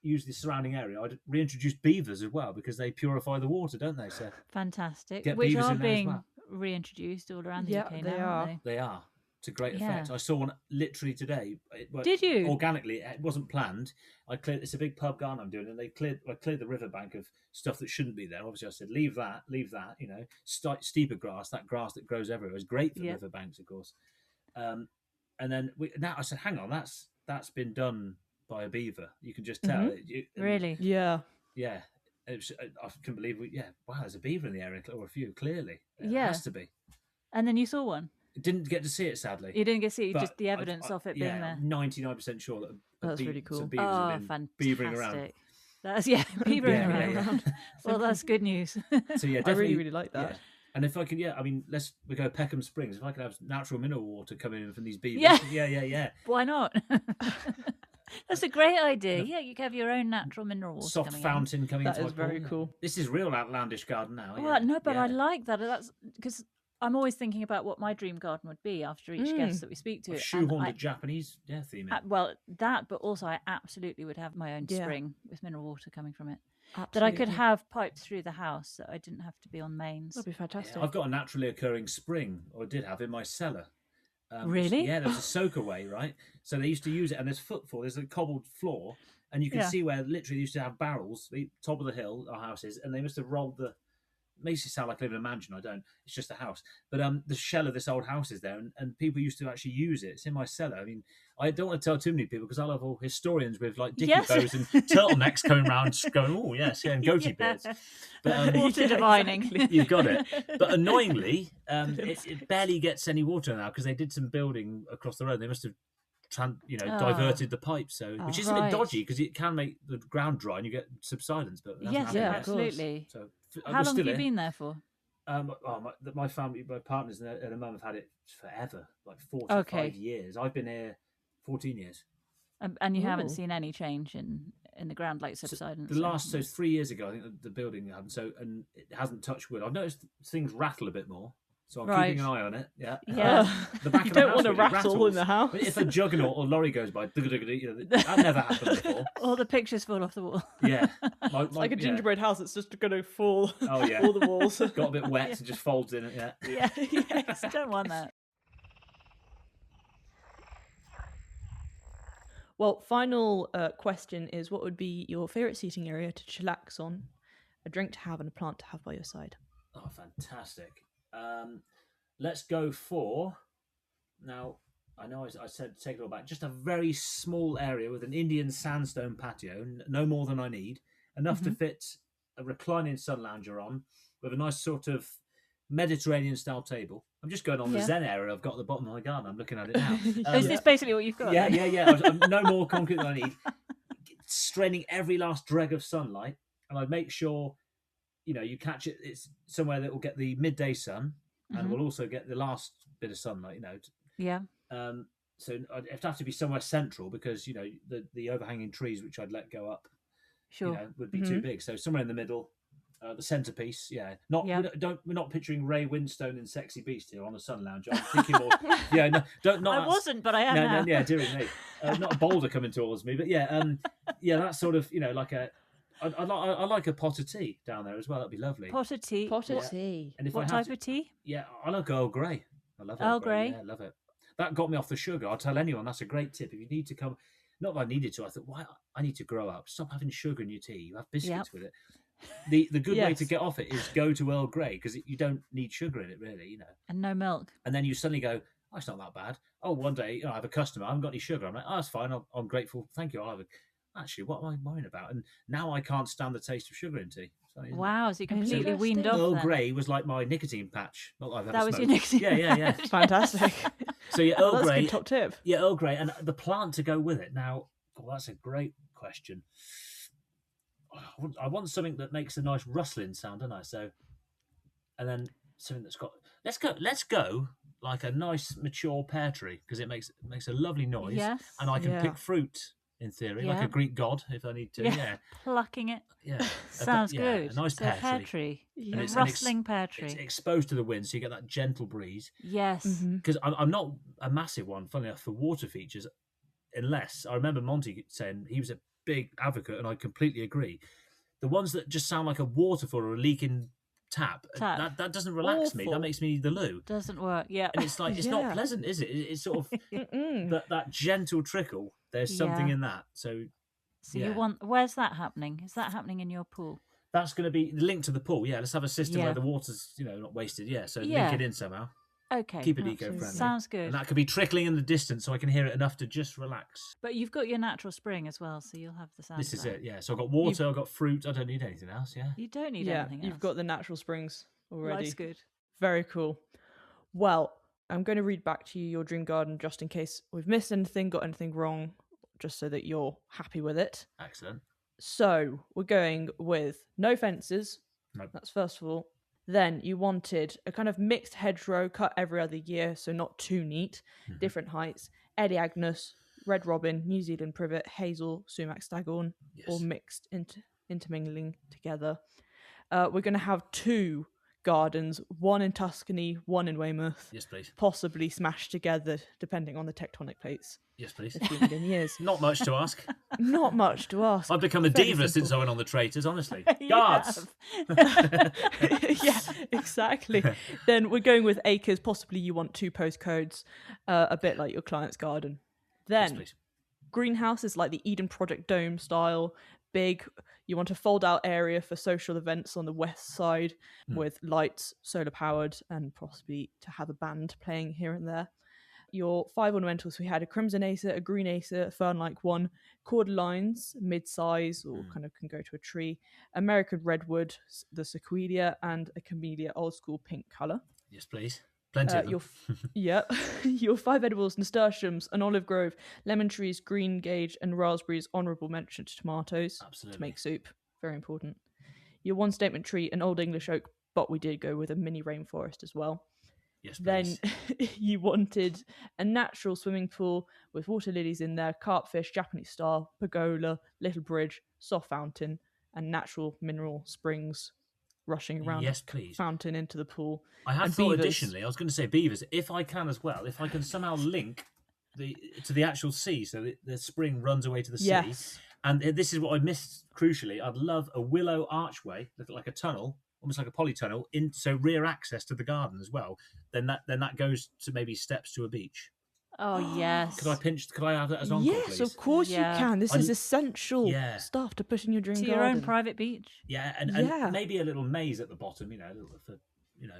S3: use the surrounding area, I'd reintroduce beavers as well, because they purify the water, don't they? So
S1: fantastic.
S3: Get
S1: Which
S3: beavers
S1: are
S3: in there as
S1: being
S3: well.
S1: reintroduced all around the UK
S2: they
S1: now,
S2: are.
S1: aren't
S3: They are. To great effect. I saw one literally today.
S1: Did you?
S3: Organically, it wasn't planned. It's a big pub garden I'm doing, and I cleared the riverbank of stuff that shouldn't be there. Obviously, I said leave that. Steeper grass, that grass that grows everywhere, is great for riverbanks, of course. And then now I said, hang on, that's been done by a beaver. You can just tell.
S1: Really?
S2: Yeah.
S3: Yeah. I couldn't believe wow, there's a beaver in the area, or a few, clearly. It has to be.
S1: And then you saw one?
S3: Didn't get to see it, sadly.
S1: You didn't get to see it, just the evidence of it being there.
S3: 99% sure that
S2: that's really cool.
S3: some beavers have been beavering around.
S1: That's beavering around. Well, that's good news.
S3: So yeah,
S2: I really, really like that.
S3: Yeah. And if I can, we go Peckham Springs. If I could have natural mineral water coming in from these beavers, yeah.
S1: Why not? That's a great idea. Yeah, you can have your own natural mineral water.
S3: Soft fountain coming into
S2: my pool. That is very cool.
S3: This is real outlandish garden now.
S1: Well, no, but I like that. That's because I'm always thinking about what my dream garden would be after each guest that we speak to.
S3: Shoehorned a Japanese theme in.
S1: Well, that, but also I absolutely would have my own spring with mineral water coming from it.
S2: Absolutely.
S1: That I could have piped through the house, so I didn't have to be on mains.
S2: That'd be fantastic.
S3: Yeah, I've got a naturally occurring spring, or did have, in my cellar.
S1: Really?
S3: Yeah, there was a soakaway, right? So they used to use it, and there's footfall, there's a cobbled floor, and you can see where literally they used to have barrels, the top of the hill, our houses, and they must have rolled the. Makes it sound like I live in a mansion. I don't. It's just a house. But the shell of this old house is there, and people used to actually use it. It's in my cellar. I mean, I don't want to tell too many people, because I'll have all historians with like dicky bows and turtlenecks coming around going, oh, yes, and goatee beards. But,
S1: water divining.
S3: Exactly. You've got it. But annoyingly, it barely gets any water now, because they did some building across the road. They must have diverted the pipes, so which is a bit dodgy, because it can make the ground dry and you get subsidence. But
S1: absolutely.
S3: So
S1: how long have you been there for?
S3: My family, my partners and a mum have had it forever, like 45 years. I've been here 14 years.
S1: And you haven't seen any change in the ground, like subsidence?
S3: So 3 years ago, I think the building happened. So, and it hasn't touched wood. I've noticed things rattle a bit more. So I'm
S1: Right.
S3: keeping an eye on it. Yeah.
S1: Yeah.
S3: The back
S2: You
S3: of the
S2: don't
S3: house
S2: want to
S3: really
S2: rattle in the
S3: rattles.
S2: house.
S3: If a juggernaut or lorry goes by, that never happened before.
S1: All the pictures fall off the wall.
S3: Yeah.
S2: It's like a gingerbread house that's just going to fall
S3: Oh, yeah.
S2: all the walls.
S3: Got a bit wet and just folds in it, yeah.
S1: Yeah, yes, don't want that.
S2: Well, final question is, what would be your favourite seating area to chillax on, a drink to have and a plant to have by your side?
S3: Oh, fantastic. Let's go for, now, I know I said take it all back, just a very small area with an Indian sandstone patio, no more than I need, enough to fit a reclining sun lounger on, with a nice sort of Mediterranean-style table. I'm just going on the Zen area I've got at the bottom of my garden. I'm looking at it now.
S1: Is this basically what you've got?
S3: Yeah. I'm no more concrete than I need. Straining every last dreg of sunlight, and I'd make sure, you catch it. It's somewhere that will get the midday sun, and will also get the last bit of sunlight.
S1: Yeah.
S3: So it'd have to be somewhere central because the overhanging trees which I'd let go up,
S1: Sure.
S3: would be too big. So somewhere in the middle. The centerpiece, yeah. We're not picturing Ray Winstone and Sexy Beast here on a sun lounge. I'm thinking more,
S1: I wasn't, but I am now.
S3: Yeah, dear me. Not a boulder coming towards me, but that's sort of I like a pot of tea down there as well. That'd be lovely.
S1: Pot of tea.
S2: tea.
S3: And if
S1: what type of tea?
S3: Yeah, I like Earl Grey. I love
S1: Earl Grey.
S3: Yeah, I love it. That got me off the sugar. I'll tell anyone that's a great tip. If you need to come, not that I needed to. I thought, why? I need to grow up. Stop having sugar in your tea. You have biscuits with it. The good way to get off it is go to Earl Grey because you don't need sugar in it really,
S1: And no milk.
S3: And then you suddenly go, oh, it's not that bad. Oh, one day I have a customer, I haven't got any sugar. I'm like, oh, that's fine. I'm grateful. Thank you. I'll have actually, what am I worrying about? And now I can't stand the taste of sugar in tea.
S1: Wow, so you completely weaned off.
S3: Earl Grey was like my nicotine patch. Not that I've ever
S1: That was
S3: smoked.
S1: your nicotine.
S3: Yeah.
S2: Fantastic.
S3: So Earl
S2: that's
S3: Grey.
S2: a good top tip.
S3: Yeah, Earl Grey, and the plant to go with it. Now, that's a great question. I want something that makes a nice rustling sound, don't I? So, and then something that's got. Let's go like a nice mature pear tree because it makes a lovely noise.
S1: Yes.
S3: And I can pick fruit in theory, like a Greek god if I need to. Yeah.
S1: Plucking it.
S3: Yeah.
S1: Sounds good.
S3: A nice
S1: pear tree.
S3: And it's
S1: rustling pear tree.
S3: It's exposed to the wind, so you get that gentle breeze.
S1: Yes.
S3: Because I'm not a massive one, funnily enough, for water features. Unless I remember Monty saying he was a big advocate, and I completely agree. The ones that just sound like a waterfall or a leaking tap. That doesn't relax me. That makes me the loo.
S1: Doesn't work. Yeah.
S3: And it's like it's not pleasant, is it? It's sort of that gentle trickle. There's something in that. So
S1: you want? Where's that happening? Is that happening in your pool?
S3: That's going to be linked to the pool. Yeah, let's have a system where the water's not wasted. Yeah, so link it in somehow.
S1: Okay.
S3: Keep it eco-friendly.
S1: Sounds good.
S3: And that could be trickling in the distance so I can hear it enough to just relax.
S1: But you've got your natural spring as well, so you'll have the sound.
S3: This is it, yeah. So I've got water, I've got fruit. I don't need anything else, yeah.
S1: You don't need anything else.
S2: You've got the natural springs already.
S1: That's good.
S2: Very cool. Well, I'm going to read back to you your dream garden just in case we've missed anything, got anything wrong, just so that you're happy with it.
S3: Excellent.
S2: So we're going with no fences.
S3: Nope.
S2: That's first of all. Then you wanted a kind of mixed hedgerow cut every other year, so not too neat, different heights. Eddie Agnes, Red Robin, New Zealand Privet, Hazel, Sumac Staghorn, all mixed intermingling together. We're going to have 2 gardens, one in Tuscany, one in Weymouth.
S3: Yes, please.
S2: Possibly smashed together, depending on the tectonic plates.
S3: Yes, please.
S2: In years.
S3: Not much to ask.
S2: Not much to ask.
S3: I've become a diva since I went on the Traitors, honestly. Guards!
S2: Yeah, exactly. Then we're going with acres. Possibly you want 2 postcodes, a bit like your client's garden. Then,
S3: yes,
S2: greenhouse is like the Eden Project dome style. Big, you want a fold-out area for social events on the west side with lights, solar-powered, and possibly to have a band playing here and there. Your 5 ornamentals, we had a crimson acer, a green acer, a fern-like one, cordylines, mid-size, or kind of can go to a tree, American redwood, the sequoia, and a camellia old-school pink colour.
S3: Yes, please. Plenty of them.
S2: Your 5 edibles, nasturtiums, an olive grove, lemon trees, green gage, and raspberries, honourable mention to tomatoes.
S3: Absolutely.
S2: To make soup. Very important. Your 1 statement tree, an old English oak, but we did go with a mini rainforest as well.
S3: Yes, please.
S2: Then you wanted a natural swimming pool with water lilies in there, carpfish, Japanese star, pergola, little bridge, soft fountain, and natural mineral springs rushing around
S3: Yes,
S2: the
S3: please.
S2: fountain into the pool.
S3: I had
S2: And
S3: thought
S2: beavers.
S3: additionally, I was going to say beavers, if I can as well, if I can somehow link to the actual sea, so the spring runs away to the sea.
S2: Yes.
S3: And this is what I missed crucially. I'd love a willow archway, like a tunnel, almost like a polytunnel, so rear access to the garden as well. Then that goes to maybe steps to a beach.
S1: Oh yes.
S3: Could I have that as encore,
S2: Yes,
S3: please?
S2: of course
S1: Yeah.
S2: you can. This is essential
S3: Yeah.
S2: stuff to put in your dream
S1: To
S2: garden.
S1: your own private beach.
S3: Yeah, and maybe a little maze at the bottom,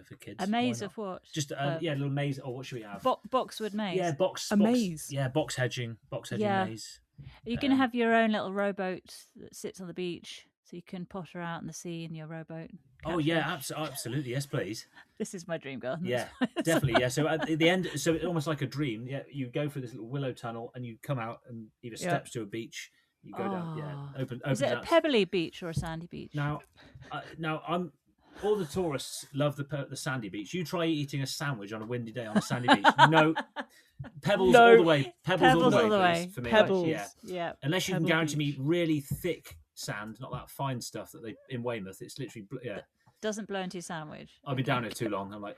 S3: for kids.
S1: A maze of what?
S3: Just a little maze. Or what should we have?
S1: Boxwood maze.
S3: Yeah, box
S2: maze.
S3: Yeah, box hedging
S1: Yeah.
S3: maze.
S1: Are you going to have your own little rowboat that sits on the beach, so you can potter out in the sea in your rowboat?
S3: Oh yeah, absolutely. Yes, please.
S1: This is my dream garden.
S3: Yeah, definitely. Yeah. So at the end, so it's almost like a dream. Yeah, you go through this little willow tunnel and you come out and either steps to a beach. You go down. Yeah, open.
S1: Is it a pebbly beach or a sandy beach?
S3: Now, I'm. All the tourists love the sandy beach. You try eating a sandwich on a windy day on a sandy beach. No, pebbles all the way. Pebbles all the way. Please, for me.
S2: Pebbles.
S3: Yeah. Unless you can guarantee me really thick sand, not that fine stuff that they in Weymouth. It's literally
S1: Doesn't blow into your sandwich.
S3: I'll be down here too long. I'm like,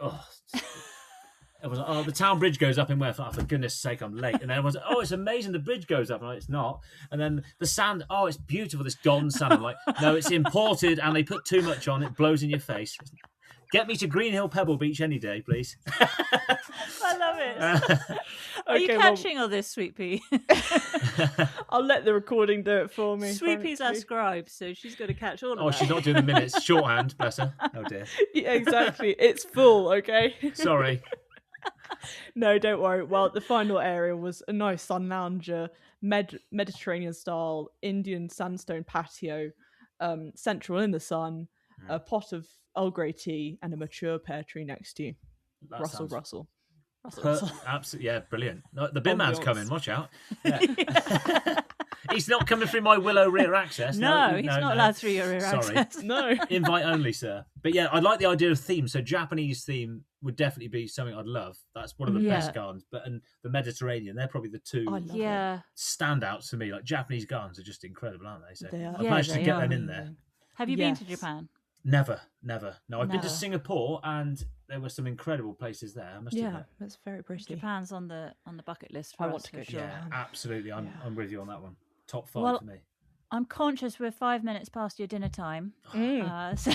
S3: everyone's like, oh, the town bridge goes up in Weymouth. Oh, for goodness sake, I'm late. And then everyone's like, oh, it's amazing, the bridge goes up. I'm like, it's not. And then the sand, oh, it's beautiful, this golden sand. I'm like, no, it's imported and they put too much on, it blows in your face. Get me to Green Hill Pebble Beach any day, please.
S1: I love it. Are you catching all this, Sweetpea?
S2: I'll let the recording do it for me.
S1: Sweetpea's our scribe, so she's got to catch all of that.
S3: Oh, she's not doing the minutes. Shorthand, bless her. Oh, dear.
S2: Yeah, exactly. It's full, okay?
S3: Sorry.
S2: No, don't worry. Well, the final area was a nice sun lounger, Mediterranean-style Indian sandstone patio, central in the sun, a pot of Earl Grey tea, and a mature pear tree next to you. Russell.
S3: Absolutely, yeah, brilliant. No, the bin man's coming. Watch out. Yeah. He's not coming through my willow rear access.
S1: No, he's not allowed through your rear access.
S2: No.
S3: Invite only, sir. But yeah, I like the idea of theme. So Japanese theme would definitely be something I'd love. That's one of the best gardens. And the Mediterranean, they're probably the two standouts to me. Like Japanese gardens are just incredible, aren't they? So I've managed to get them in there.
S1: Have you been to Japan?
S3: Never. No, I've been to Singapore, and there were some incredible places there. I must admit.
S2: That's very pretty.
S1: Japan's on the bucket list for
S2: I
S1: us,
S2: want to go.
S1: sure.
S3: Yeah, absolutely. I'm with you on that one. Top 5 for me.
S1: I'm conscious we're 5 minutes past your dinner time. So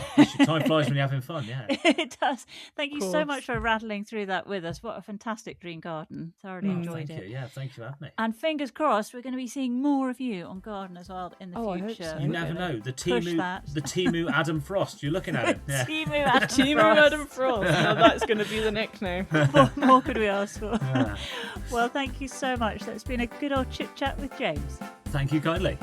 S3: Time flies when you're having fun, yeah.
S1: It does. Thank you so much for rattling through that with us. What a fantastic dream garden. Thoroughly enjoyed it.
S3: Yeah, thank you for having me.
S1: And fingers crossed, we're going to be seeing more of you on Garden as well in the future.
S2: I hope so.
S3: You never know. The Timu Adam Frost. You're looking at him. Yeah.
S1: Timu
S2: Adam Frost. Now that's going to be the nickname.
S1: What more could we ask for? Well, thank you so much. That's been a good old chit-chat with James.
S3: Thank you kindly.